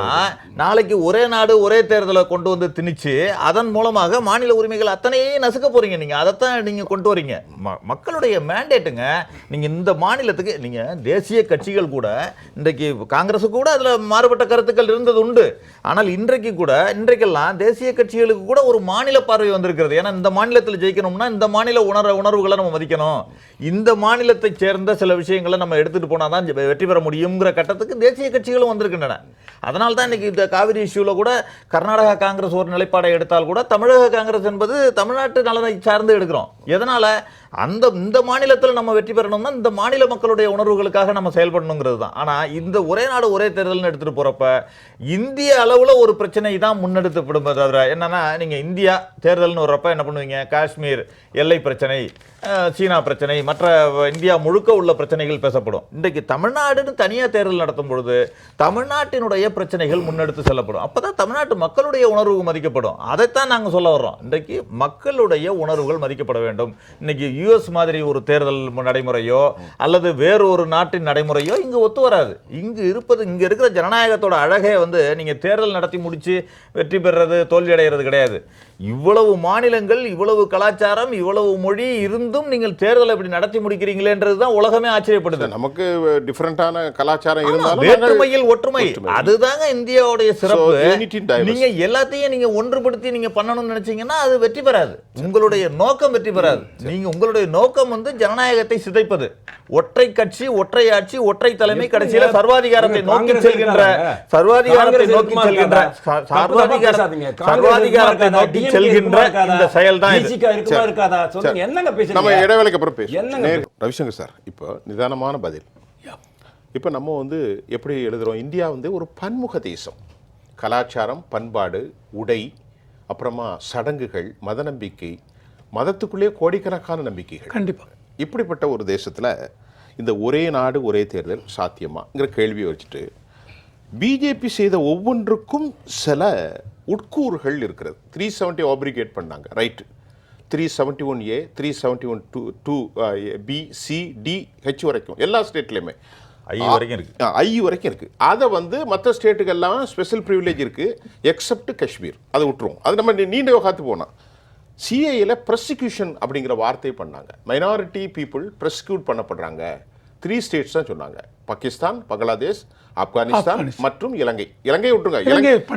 நாளைக்கு ஒரே நாடு ஒரே தேர்தலை கொண்டு வந்து திணிச்சு அதன் மூலமாக மாநில உரிமைகள் அத்தனையே நசுக்க போறீங்க. நீங்க அதைத்தான் நீங்க கொண்டு வரீங்க. மக்களுடைய மேண்டேட்டுங்க. நீங்க இந்த மாநிலத்துக்கு, நீங்க தேசிய கட்சிகள் கூட இன்றைக்கு காங்கிரஸ் கூட அதுல மாறுபட்ட கருத்துக்கள் இருந்தது உண்டு. ஆனால் இன்றைக்கெல்லாம் தேசிய கட்சிகளுக்கு கூட ஒரு மாநில பார்வை வந்திருக்கிறது. ஏன்னா இந்த மாநிலத்தில் ஜெயிக்கணும்னா இந்த மாநில உணர்வுகளை நம்ம மதிக்கணும், இந்த மாநிலத்தை சேர்ந்த சில விஷயங்களை நம்ம எடுத்துட்டு போனாதான் வெற்றி பெற முடியுங்கிற கட்டத்துக்கு தேசிய கட்சிகளும் வந்திருக்கின்றன. அதனால தான் இன்னைக்கு இந்த காவிரி இஷ்யூல கூட கர்நாடகா காங்கிரஸ் ஒரு நிலைப்பாடை எடுத்தால் கூட தமிழக காங்கிரஸ் என்பது தமிழ்நாட்டு நலனை சார்ந்து எடுக்கிறோம். எதனால? இந்த மாநிலத்தில் நம்ம வெற்றி பெறணும்னா இந்த மாநில மக்களுடைய உணர்வுகளுக்காக நம்ம செயல்படணுங்கிறது தான். ஆனா இந்த ஒரே நாடு ஒரே தேர்தல்னு எடுத்துட்டு போறப்ப இந்திய அளவுல ஒரு பிரச்சனை தான் முன்னெடுத்தப்படும். தவிர என்னன்னா, நீங்க இந்தியா தேர்தல்னு வர்றப்ப என்ன பண்ணுவீங்க? காஷ்மீர் எல்லை பிரச்சனை, சீனா பிரச்சனை, மற்ற இந்தியா முழுக்க உள்ள பிரச்சனைகள் பேசப்படும். இன்றைக்கு தமிழ்நாடுன்னு தனியா தேர்தல் நடத்தும் பொழுது தமிழ்நாட்டினுடைய பிரச்சனைகள் முன்னெடுத்து செல்லப்படும். அப்பதான் தமிழ்நாட்டு மக்களுடைய உணர்வு மதிக்கப்படும். அதைத்தான் நாங்க சொல்ல வர்றோம். இன்றைக்கு மக்களுடைய உணர்வுகள் மதிக்கப்பட வேண்டும். இன்னைக்கு US மாதிரி ஒரு தேர்தல் நடைமுறையோ அல்லது வேறு ஒரு நாட்டின் நடைமுறையோ இங்கு ஒத்து வராது. இங்க இருக்கிற ஜனநாயகத்தோட அழகே வந்து நீங்க தேர்தல் நடத்தி முடிச்சு வெற்றி பெறுறது, தோல்வி அடைகிறது கிடையாது. இவ்வளவு மாநிலங்கள், இவ்வளவு கலாச்சாரம், இவ்வளவு மொழி இருந்தும் நீங்கள் தேர்தலை இப்படி நடத்தி முடிக்கிறீங்களேன்றதுதான் உலகமே ஆச்சரியப்படுது. நமக்கு டிஃபரண்டான கலாச்சாரம் இருந்தாலும் வேற்றுமையில் ஒற்றுமை, அதுதாங்க இந்தியாவுடைய சிறப்பு. நீங்க எல்லாத்தையும் நீங்க ஒன்றுபடுத்தி நீங்க பண்ணணும்னு நினைச்சீங்கன்னா அது வெற்றி பெறாது. உங்களுடைய நோக்கம் வெற்றி பெறாது. நீங்க உங்களுடைய நோக்கம் வந்து ஜனநாயகத்தை சிதைப்பது. ஒற்றை கட்சி, ஒற்றை ஆட்சி, ஒற்றை தலைமை, கடைசியில சர்வாதிகாரத்தை நோக்கி செல்கின்ற இந்த செயல் தான். நம்ம இடைவேளைக்கு அப்புறம் பேசுவோம். ரவிசங்கர் சார், இப்போ நிதானமான பதில். இப்போ நம்ம வந்து எப்படி எழுதுறோம்? இந்தியா வந்து ஒரு பன்முக தேசம். கலாச்சாரம், பண்பாடு, உடை, அப்புறமா சடங்குகள், மத நம்பிக்கை, மதத்துக்குள்ளே கோடிக்கணக்கான நம்பிக்கைகள். கண்டிப்பா இப்படிப்பட்ட ஒரு தேசத்தில் இந்த ஒரே நாடு ஒரே தேர்தல் சாத்தியமாங்கிற கேள்வியை வச்சுட்டு பிஜேபி செய்த ஒவ்வொன்றுக்கும் சில உட்கூறுகள் இருக்கிறது. 370 ஆப்ரிகேட் பண்ணாங்க, right. 371A, 371 B, C, D, H வரைக்கும் எல்லா ஸ்டேட்லையுமே ஐ வரைக்கும் இருக்கு. ஐ வரைக்கும் இருக்குது. அதை வந்து மற்ற ஸ்டேட்டுக்கெல்லாம் ஸ்பெஷல் ப்ரிவிலேஜ் இருக்குது, எக்ஸப்ட் காஷ்மீர். அதை விட்டுருவோம். அது நம்ம நீண்ட யோகாத்து போனால் சிஏயில் ப்ரொசிக்யூஷன் அப்படிங்கிற வார்த்தை பண்ணாங்க. மைனாரிட்டி பீப்புள் ப்ரொசிக்யூட் பண்ணப்படுறாங்க. 3 ஸ்டேட்ஸ் தான் சொன்னாங்க, பாகிஸ்தான், பங்களாதேஷ், ஆப்கானிஸ்தான் மற்றும் இலங்கை. இலங்கை விட்டுருங்க,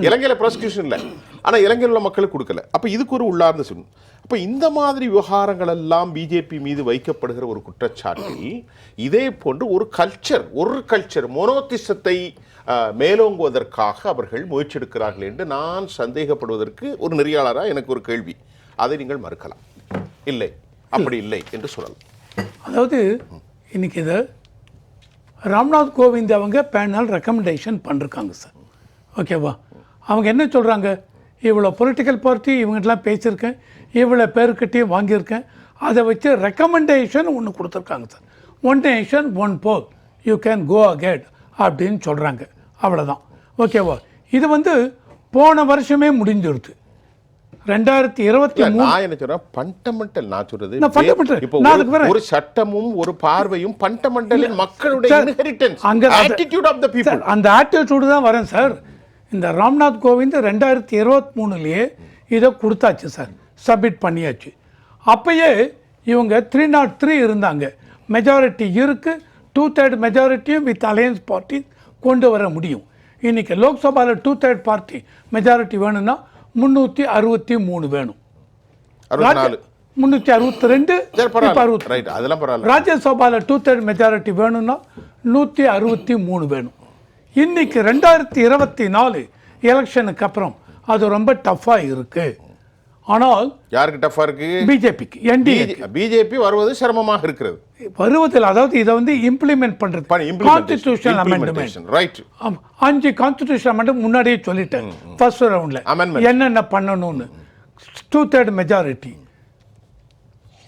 இலங்கையில் ப்ராசிக்யூஷன் இல்லை, ஆனால் இலங்கையில் உள்ள மக்களுக்கு கொடுக்கல. அப்போ இதுக்கு ஒரு உள்ளார்ந்த சொல்லணும். அப்போ இந்த மாதிரி விவகாரங்கள் எல்லாம் பிஜேபி மீது வைக்கப்படுகிற ஒரு குற்றச்சாட்டில் இதே போன்று ஒரு கல்ச்சர் மோனோதிசத்தை மேலோங்குவதற்காக அவர்கள் முயற்சி எடுக்கிறார்கள் என்று நான் சந்தேகப்படுவதற்கு ஒரு நெறியாளராக எனக்கு ஒரு கேள்வி. அதை நீங்கள் மறுக்கலாம், இல்லை அப்படி இல்லை என்று சொல்லலாம். அதாவது இன்னைக்கு இதை ராம்நாத் கோவிந்த் அவங்க பேனல் ரெக்கமெண்டேஷன் பண்ணிருக்காங்க சார். ஓகேவா? அவங்க என்ன சொல்கிறாங்க, இவ்வளோ பொலிட்டிக்கல் பார்ட்டி இவங்ககிட்டலாம் பேசியிருக்கேன், இவ்வளோ பேருக்கிட்டையும் வாங்கியிருக்கேன், அதை வச்சு ரெக்கமெண்டேஷன் ஒன்று கொடுத்துருக்காங்க sir. 1 nation 1 poll, you can go ahead அப்படின்னு சொல்கிறாங்க. அவ்வளோதான். ஓகேவா? இது வந்து போன வருஷமே முடிஞ்சிருது. 2023 நான் என்ன சொல்றேன், ஃபண்டமெண்டல் நான் சொல்றது நான் fundamental. இப்போ நான் அதுக்கு வரேன். ஒரு சட்டமும் ஒரு பார்வையும் ஃபண்டமெண்டலின் மக்களுடைய சார், இன்ஹெரிட்டன்ஸ், அங்க attitude of the people. Sir, அந்த ஆட்டிடியூடு தான் வரேன் சார். இந்த ராம்நாத் கோவிந்த் 2023 இதை கொடுத்தாச்சு சார், சப்மிட் பண்ணியாச்சு. அப்பயே இவங்க 303 இருந்தாங்க, மெஜாரிட்டி இருக்கு, 2/3 மெஜாரிட்டியும் வித் அலையன்ஸ் பார்ட்டி கொண்டு வர முடியும். இன்னைக்கு லோக்சபாவில் 2/3 பார்ட்டி மெஜாரிட்டி வேணும்னா 363 வேணும். 64 362 இப்ப 60. ரைட், அதெல்லாம் பரவாயில்ல. ராஜ்யசபாவில் 2/3 மெஜாரிட்டி வேணும்னா 163 வேணும். இன்னைக்கு 2024 எலெக்ஷனுக்கு அப்புறம் அது ரொம்ப டஃப்பாக இருக்கு. ஆனால் யாருக்கு டஃபா இருக்கு? பிஜேபிக்கு, என்டிஏ பிஜேபி வருவது சிரமமாக இருக்கிறது. வருவதில், அதாவது இதை வந்து இம்ப்ளிமெண்ட் பண்றது, constitution amendment. Right. 5 constitution amendment முன்னாடியே சொல்லிட்டேன் ஃபர்ஸ்ட் ரவுண்ட்ல என்னென்ன பண்ணணும்னு. 2/3 மெஜாரிட்டி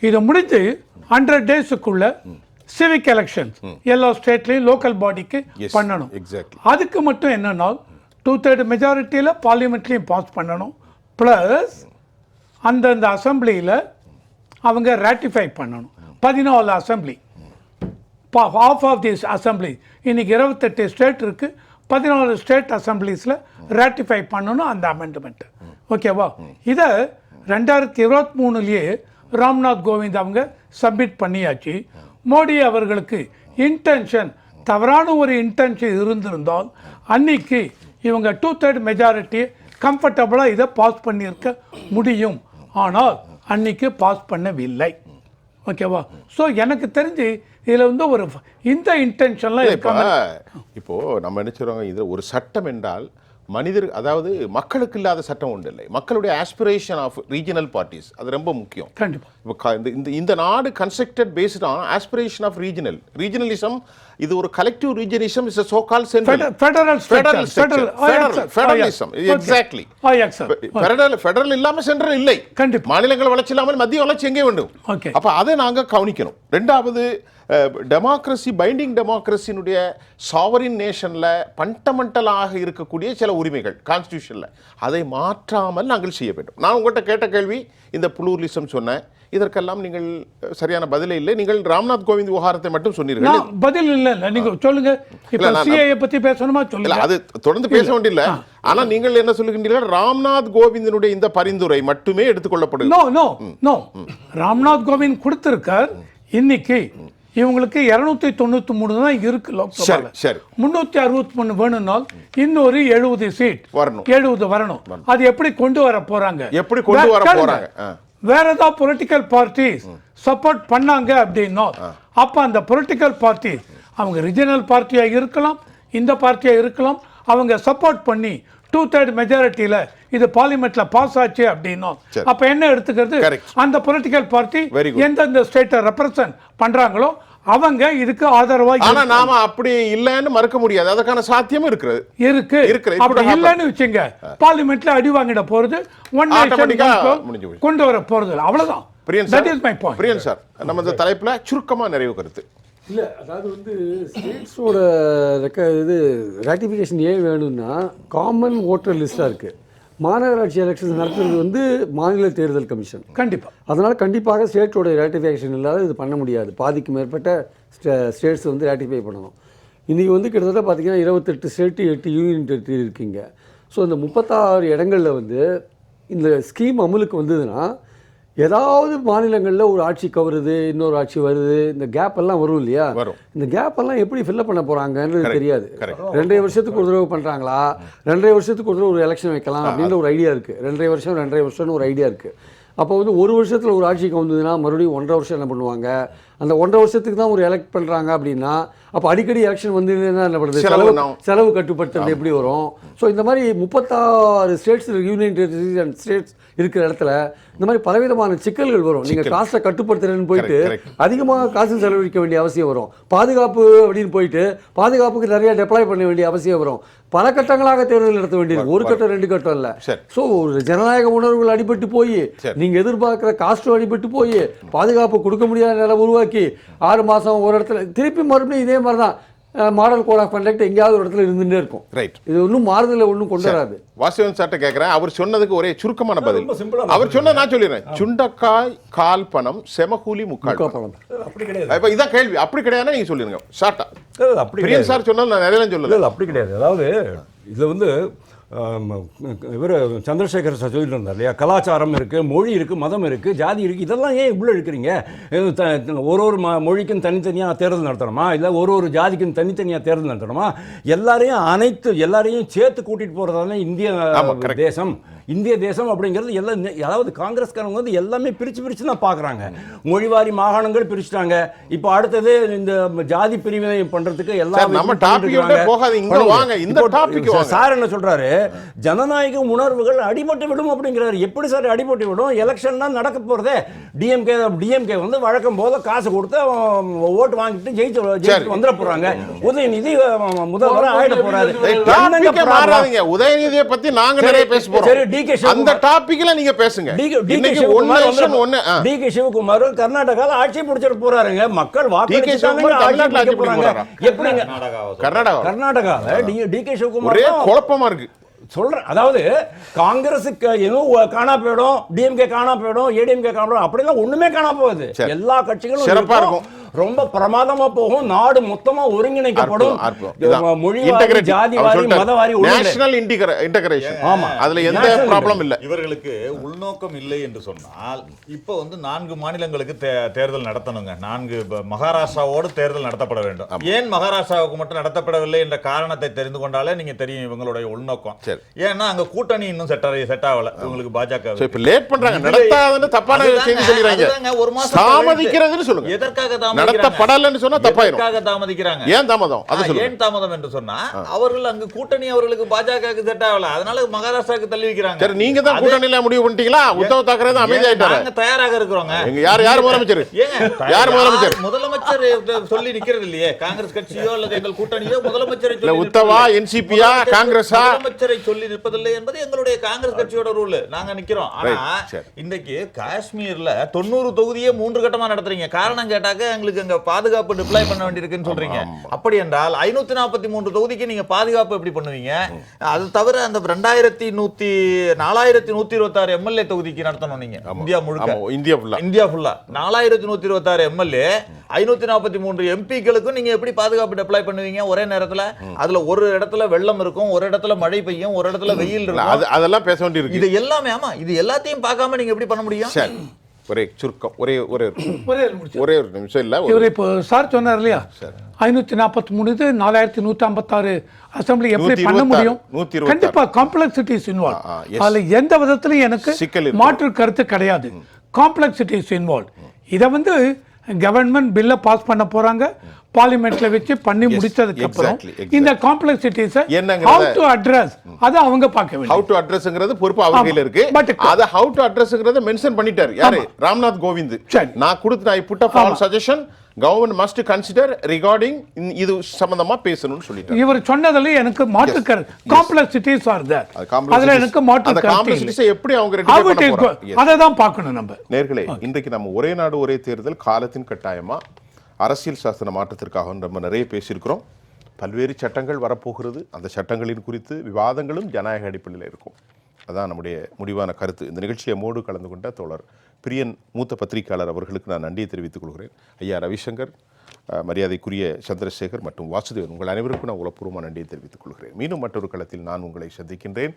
இதை முடிஞ்சு 100 டேஸுக்குள்ள சிவிக் எலெக்ஷன்ஸ் எல்லா ஸ்டேட்லையும் லோக்கல் பாடிக்கு பண்ணணும். அதுக்கு மட்டும் என்னன்னா 2/3 மெஜாரிட்டியில் பார்லிமெண்ட்லையும் பாஸ் பண்ணணும், ப்ளஸ் அந்தந்த அசம்பிளியில் அவங்க ராட்டிஃபை பண்ணணும். 14 assembly, half of the assembly, இன்னைக்கு 28 ஸ்டேட் இருக்கு, 14 ஸ்டேட் அசம்பிளிஸில் ராட்டிஃபை பண்ணணும் அந்த அமெண்ட்மெண்ட்டு. ஓகேவா? இதை 2023 ராம்நாத் கோவிந்த் அவங்க சப்மிட் பண்ணியாச்சு. மோடி அவர்களுக்கு இன்டென்ஷன், தவறான ஒரு இன்டென்ஷன் இருந்திருந்தால் அன்னைக்கு இவங்க 2/3 மெஜாரிட்டி கம்ஃபர்டபுளாக இதை பாஸ் பண்ணியிருக்க முடியும். ஆனால் அன்னைக்கு பாஸ் பண்ணவில்லை. ஓகேவா? ஸோ எனக்கு தெரிஞ்சு இதில் வந்து ஒரு இந்த இன்டென்ஷன்லாம் இருக்காங்க. இப்போ நம்ம என்ன சொல்றோம், இது ஒரு சட்டம் என்றால் மனிதர், அதாவது மக்களுக்கு இல்லாத சட்டம் ஒன்று இல்லை, மக்களுடைய ஆஸ்பிரேஷன் ஆஃப் ரீஜனல் பார்ட்டிஸ், அது ரொம்ப முக்கியம். கண்டிப்பாக இந்த நாடு constructed based on aspiration of regionalism. இது ஒரு collective regionism, is so call federalism. Exactly. Federal இல்லாம சென்ட்ரல் இல்லை. கண்டிப்பா மாநிலங்கள் வளர்ச்சி இல்லாமல் மத்திய வளர்ச்சி எங்கே வேண்டும்? அப்ப அதை நாங்க கவனிக்கணும். ரெண்டாவது, டெமோக்ரஸி, பைண்டிங் டெமோக்ரஸினுடைய சாவரின் நேஷன்ல ஃபண்டமெண்டலாக இருக்கக்கூடிய சில உரிமைகள் கான்ஸ்டிடியூஷன்ல, அதை மாற்றாமல் நாங்கள் செய்ய வேண்டும். நான் உங்கள்கிட்ட கேட்ட கேள்வி இந்த புளூரலிசம் சொன்னேன், இதற்கெல்லாம் நீங்கள் சரியான பதிலே இல்லை. நீங்கள் ராம்நாத் கோவிந்த் விவகாரத்தை மட்டும் சொன்னீர்கள். பதில் இல்லை, நீங்க சொல்லுங்க. இப்ப சிஏஏ பத்தி பேசணுமா? சொல்லுங்க. அது தொடர்ந்து பேச வேண்டியதில்லை. ஆனா நீங்கள் என்ன சொல்லுகின்றீர்கள், ராம்நாத் கோவிந்தினுடைய இந்த பரிந்துரை மட்டுமே எடுத்துக்கொள்ளப்படுது. நோ, ராம்நாத் கோவிந்த் கொடுத்திருக்கார். இன்னைக்கு இவங்களுக்கு 293 தான் இருக்கு லோக்சபால. 363 வேணும்னால் இன்னொரு 70 சீட் வரணும், 70 வரணும். அது எப்படி கொண்டு வர போறாங்க? வேற ஏதாவது பொலிட்டிக்கல் பார்ட்டிஸ் சப்போர்ட் பண்ணாங்க அப்படின்னா அப்ப அந்த பொலிட்டிக்கல் பார்ட்டி, அவங்க ரீஜனல் பார்ட்டியா இருக்கலாம், இந்த பார்ட்டியா இருக்கலாம், அவங்க சப்போர்ட் பண்ணி 2/3 மெஜாரிட்டியில இது பார்லிமெண்ட்ல பாஸ் ஆச்சு அப்படின்னா அப்ப என்ன எடுத்துக்கிறது, அந்த பொலிட்டிக்கல் பார்ட்டி எந்தெந்த ஸ்டேட்டை ரெப்ரசன்ட் பண்றாங்களோ அவங்க இதுக்கு ஆதரவா ஆனா நாம அப்படி இல்லைன்னு மறுக்க முடியாது, அதற்கான சாத்தியமும் இருக்கிறது. இருக்கு. அப்படி இல்லைன்னு வச்சுங்க, பார்லிமெண்ட்ல அடி வாங்கிட போறது, ஒன் நேஷன் கொண்டு வர போறது இல்லை, அவ்வளவுதான். பிரியன் சார், நம்ம இந்த தலைப்புல சுருக்கமா நிறைவு கருத்து. இல்லை, அதாவது வந்து ஸ்டேட்ஸோட இது ராட்டிஃபிகேஷன் ஏன் வேணும்னா காமன் ஓட்டர் லிஸ்டாக இருக்குது. மாநகராட்சி எலெக்ஷன் நடத்துறது வந்து மாநில தேர்தல் கமிஷன் கண்டிப்பாக. அதனால் கண்டிப்பாக ஸ்டேட்டோட ராட்டிஃபிகேஷன் இல்லாத இது பண்ண முடியாது. பாதிக்கு மேற்பட்ட ஸ்டேட்ஸ் வந்து ராட்டிஃபை பண்ணணும். இன்றைக்கி வந்து கிட்டத்தட்ட பார்த்திங்கன்னா 28 ஸ்டேட்டு 8 யூனியன் டெரிட்டரி இருக்கீங்க. ஸோ இந்த 36 இடங்களில் வந்து இந்த ஸ்கீம் அமலுக்கு வந்ததுன்னா ஏதாவது மாநிலங்களில் ஒரு ஆட்சி கவருது, இன்னொரு ஆட்சி வருது, இந்த கேப் எல்லாம் வரும் இல்லையா? இந்த கேப் எல்லாம் எப்படி ஃபில்லப் பண்ண போகிறாங்கன்றது தெரியாது. 2.5 வருஷத்துக்கு ஒரு தடவை பண்ணுறாங்களா, 2.5 வருஷத்துக்கு ஒரு தடவை ஒரு எலெக்ஷன் வைக்கலாம் அப்படின்ற ஒரு ஐடியா இருக்குது. 2.5 வருஷம்னு ஒரு ஐடியா இருக்குது. அப்போ வந்து ஒரு வருஷத்தில் ஒரு ஆட்சிக்கு வந்ததுன்னா மறுபடியும் 1.5 வருஷம் என்ன பண்ணுவாங்க? அந்த 1.5 வருஷத்துக்கு தான் ஒரு எலெக்ட் பண்ணுறாங்க அப்படின்னா அப்போ அடிக்கடி எலெக்ஷன் வந்து என்ன பண்ணுறது? செலவு கட்டுப்படுத்துறது எப்படி வரும்? ஸோ இந்த மாதிரி 36 states union territories and states இருக்கிற இடத்துல இந்த மாதிரி பலவிதமான சிக்கல்கள் வரும். நீங்கள் காசை கட்டுப்படுத்துறேன்னு போயிட்டு அதிகமாக காசு செலவழிக்க வேண்டிய அவசியம் வரும். பாதுகாப்பு அப்படின்னு போயிட்டு பாதுகாப்புக்கு நிறைய டெப்ளாய் பண்ண வேண்டிய அவசியம் வரும். பல கட்டங்களாக தேர்தல் நடத்த வேண்டியது, ஒரு கட்டம் 2 கட்டம் இல்லை. ஸோ ஒரு ஜனநாயக உணர்வுகள் அடிபட்டு போய், நீங்கள் எதிர்பார்க்குற காஸ்ட்டும் அடிபட்டு போய், பாதுகாப்பு கொடுக்க முடியாத நிலை உருவாக்கி 6 மாதம் ஒரு இடத்துல திருப்பி மறுபடியும் இதே மாதிரி தான் மாடல் கோட் ஆஃப் கண்டக்ட் எங்கேயாவது ஒரு இடத்துல இருந்துட்டே இருக்கும். ரைட். இது ஒன்றும் மாறுதல ஒன்றும் கொண்டு வராது. வாசுதேவன் சார்ட்ட கேட்குறேன், அவர் சொன்னதுக்கு ஒரே சுருக்கமான பதில். அவர் சொன்ன நான் சொல்லிடுறேன், சுண்டக்காய் கால் பணம் செமக்கூலி முக்கால் பணம். அப்படி கிடையாது. இப்போ இதான் கேள்வி. அப்படி கிடையாதுன்னா நீங்க சொல்லிருங்க ஷார்ட்டா. அப்படி பிரியன் சார் சொன்னது நான் நிறைய சொல்லல. அப்படி கிடையாது. அதாவது இதில் வந்து இவர் சந்திரசேகர் சார் சொல்லிட்டு இருந்தார் இல்லையா, கலாச்சாரம் இருக்குது, மொழி இருக்குது, மதம் இருக்குது, ஜாதி இருக்குது, இதெல்லாம் ஏன் இவ்வளோ இருக்கிறீங்க? ஒரு மொழிக்கும் தனித்தனியாக தேர்தல் நடத்தணுமா, இல்லை ஒரு ஜாதிக்கும் தனித்தனியாக தேர்தல் நடத்தணுமா? எல்லாரையும் சேர்த்து கூட்டிகிட்டு போகிறதால இந்திய தேசம். இந்திய தேசம் அப்படிங்கிறது எல்லாம், அதாவது காங்கிரஸ்காரங்க வந்து எல்லாமே பிரித்து தான் பார்க்குறாங்க. மொழிவாரி மாகாணங்கள் பிரிச்சுட்டாங்க. இப்போ அடுத்தது இந்த ஜாதி பிரிவினை பண்ணுறதுக்கு எல்லாம் சார் என்ன சொல்கிறாரு, ஜனநாயக உணர்வுகள் அடிபட்டு விடும் அப்படிங்கிறாரு. எப்படி சார் அடிபட்டு விடும்? எலெக்ஷன் தான் நடக்க போகிறதே. டிஎம்கே வந்து வழக்கம் போல காசு கொடுத்து ஓட்டு வாங்கிட்டு ஜெயிச்சு வந்துட போகிறாங்க. உதயநிதி முதல்வர் ஆயிட போறாரு. உதயநிதியை பற்றி நாங்கள் நிறைய பேச போகிறோம். அந்த டாபிக்ல நீங்க பேசுங்க. டிகே சிவகுமார் கர்நாடகால ஆட்சி பிடிச்சிட்டு போறாருங்க. மக்கள் வாக்களிச்சாங்க போறாங்க. எப்படிங்க கர்நாடகால டிகே சிவகுமார் ஒரே குழப்பமா இருக்கு சொல்றேன். அதாவது காங்கிரஸுக்கு ஏதோ காணா போயிடும், டிஎம்கே காணா போயிடும், ஏடிஎம்கே காணா போயிடும், அப்படிலாம் ஒண்ணுமே காணா போகுது. எல்லா கட்சிகளும் சிறப்பா இருக்கும், ரொம்ப பிரமாதமா போகும். நாடு மொத்தமா ஒருங்கிணைக்கப்படும். மொழிவாரி, ஜாதிவாரி, மதவாரி, நேஷனல் இன்டகிரேஷன். ஆமா, அதுல எந்த ப்ராப்ளம் இல்ல. இவர்களுக்கு உள்நோக்கம் இல்லை என்று சொன்னால் இப்போ வந்து 4 மாநிலங்களுக்கு தேர்தல் நடத்தணுங்க. 4 மகாராஷ்டிராவோடு தேர்தல் நடத்தப்பட வேண்டும். ஏன் மகாராஷ்டிராவுக்கு மட்டும் நடத்தப்படவில்லை என்ற காரணத்தை தெரிந்து கொண்டாலே நீங்க தெரியும் இவங்களுடைய உள்நோக்கம். ஏன்னா அங்க கூட்டணி இன்னும் செட் ஆகல இவங்களுக்கு. பாஜக இப்ப லேட் பண்றாங்க, நடத்தாதன்னு தப்பான செய்தி சொல்றாங்க. ஒரு மாசம் தாமதிக்கிறதுன்னு சொல்லுங்க. எதற்காக நடத்தப்படலன்னு சொன்னா தப்பாயிரும். தாமதிக்கிறாங்க. ஏன் தாமதம்? அது சொல்லுங்க. ஏன் தாமதம் என்று சொன்னா அவர்கள் அங்க கூட்டணி அவர்களுக்கு பாஜகவுக்கு செட் ஆகல, அதனால மகாராஷ்டிராவுக்கு தள்ளி வைக்கிறாங்க. சரி, நீங்க தான் கூட்டணியில முடிவு பண்ணிட்டீங்களா? உத்தவ் தாக்கரே தான் அமைதியாயிட்டாரு. நாங்க தயாராக இருக்கிறோம். யார் முதலமைச்சர்? யார் முதலமைச்சர்? முதலமைச்சர் சொல்லி நிக்கிறது இல்லையே. காங்கிரஸ் கட்சியோ அல்லது எங்கள் கூட்டணியோ முதலமைச்சரை சொல்லி, உத்தவா, என்சிபியா, காங்கிரஸா முதலமைச்சரை சொல்லி நிற்பதில்லை என்பது எங்களுடைய காங்கிரஸ் கட்சியோட ரூல். நாங்க நிக்கிறோம். ஆனா இன்னைக்கு காஷ்மீர்ல 90 தொகுதியே 3 கட்டமா நடத்துறீங்க. காரணம் கேட்டாக்க எங்களுக்கு அங்க பாதுகாப்பு டிப்ளாய் பண்ண வேண்டியிருக்குன்னு சொல்றீங்க. அப்படி என்றால் 543 தொகுதிக்கு நீங்க பாதுகாப்பு எப்படி பண்ணுவீங்க? அது தவிர அந்த 4126 எம்எல்ஏ தொகுதிக்கு நடத்தணும் நீங்க. இந்தியா முழுக்க, இந்தியா ஃபுல்லா 4126 எம்எல்ஏ, 543 எம்பிக்களுக்கும் நீங்க எப்படி பாதுகாப்பு டிப்ளாய் பண்ணுவீங்க ஒரே நேரத்துல? அதுல ஒரு இடத்துல வெள்ளம் இருக்கும், ஒரு இடத்துல மழை பெய்யும், ஒரு இடத்துல வெயில் இருக்கும். அதெல்லாம் பேச வேண்டியிருக்கு. இது எல்லாமே ஆமா, இது எல்லாத்தையும் பார்க்காம நீங்க எப்படி பண்ண முடியும்? ஒரே சுருக்கம், ஒரே ஒரு நிமிஷம் இல்ல. இவர் இப்போ சார் சொன்னார் இல்லையா, 543 4156 அசம்பிளி எப்படி பண்ண முடியும்? கண்டிப்பா காம்ப்ளெக்சிட்டிஸ் இன்வால்வ். அதுல எந்த விதத்திலும் எனக்கு மாற்று கருத்து கிடையாது. Complexities involve. இதை வந்து கவர்மெண்ட் பில்ல பாஸ் பண்ண போறாங்க. பார்லிமெண்ட்ல வச்சு பண்ணி முடிச்சதுக்கு அப்புறம் இந்த காம்ப்ளெக்சிட்டிஸ் how to address அது அவங்க பார்க்க வேண்டும். how to addressங்கிறது பொறுப்பு அவங்க கையில இருக்கு. அத how to addressங்கிறத மென்ஷன் பண்ணிட்டாரு யாரு? ராம்நாத் கோவிந்த். நான் put a all suggestion government must consider regarding இது சம்பந்தமா பேசணும்னு சொல்லிட்டாங்க. இவர் சொன்னதுல எனக்கு மாற்று கருத்து காம்ப்ளெக்சிட்டிஸ் ஆர் தேர். அதுல எனக்கு மாற்று அந்த கருத்து காம்ப்ளெக்சிட்டிஸை எப்படி அவங்க ரெடி பண்ண போறாங்க அதை தான் பார்க்கணும் நம்ம. நேர்களே, இன்றைக்கு நம்ம ஒரே நாடு ஒரே தேர்தல் காலத்தின் கட்டாயமா அரசியல் சாசன மாற்றத்திற்காக நம்ம நிறைய பேசியிருக்கிறோம். பல்வேறு சட்டங்கள் வரப்போகிறது. அந்த சட்டங்களின் குறித்து விவாதங்களும் ஜனநாயக அடிப்படையில் இருக்கும். அதான் நம்முடைய முடிவான கருத்து. இந்த நிகழ்ச்சியை மோடு கலந்து கொண்ட தோழர் பிரியன் மூத்த பத்திரிகையாளர் அவர்களுக்கு நான் நன்றியை தெரிவித்துக் கொள்கிறேன். ஐயா ரவிசங்கர், மரியாதைக்குரிய சந்திரசேகர் மற்றும் வாசுதேவன், உங்கள் அனைவருக்கும் நான் உளப்பூர்வமாக நன்றியை தெரிவித்துக் கொள்கிறேன். மீண்டும் மற்றொரு களத்தில் நான் உங்களை சந்திக்கின்றேன்.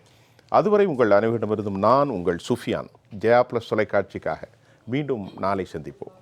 அதுவரை உங்கள் அனைவரிடமிருந்தும் நான் உங்கள் சுஃபியான் ஜெயா பிளஸ் தொலைக்காட்சிக்காக மீண்டும் நாளை சந்திப்போம்.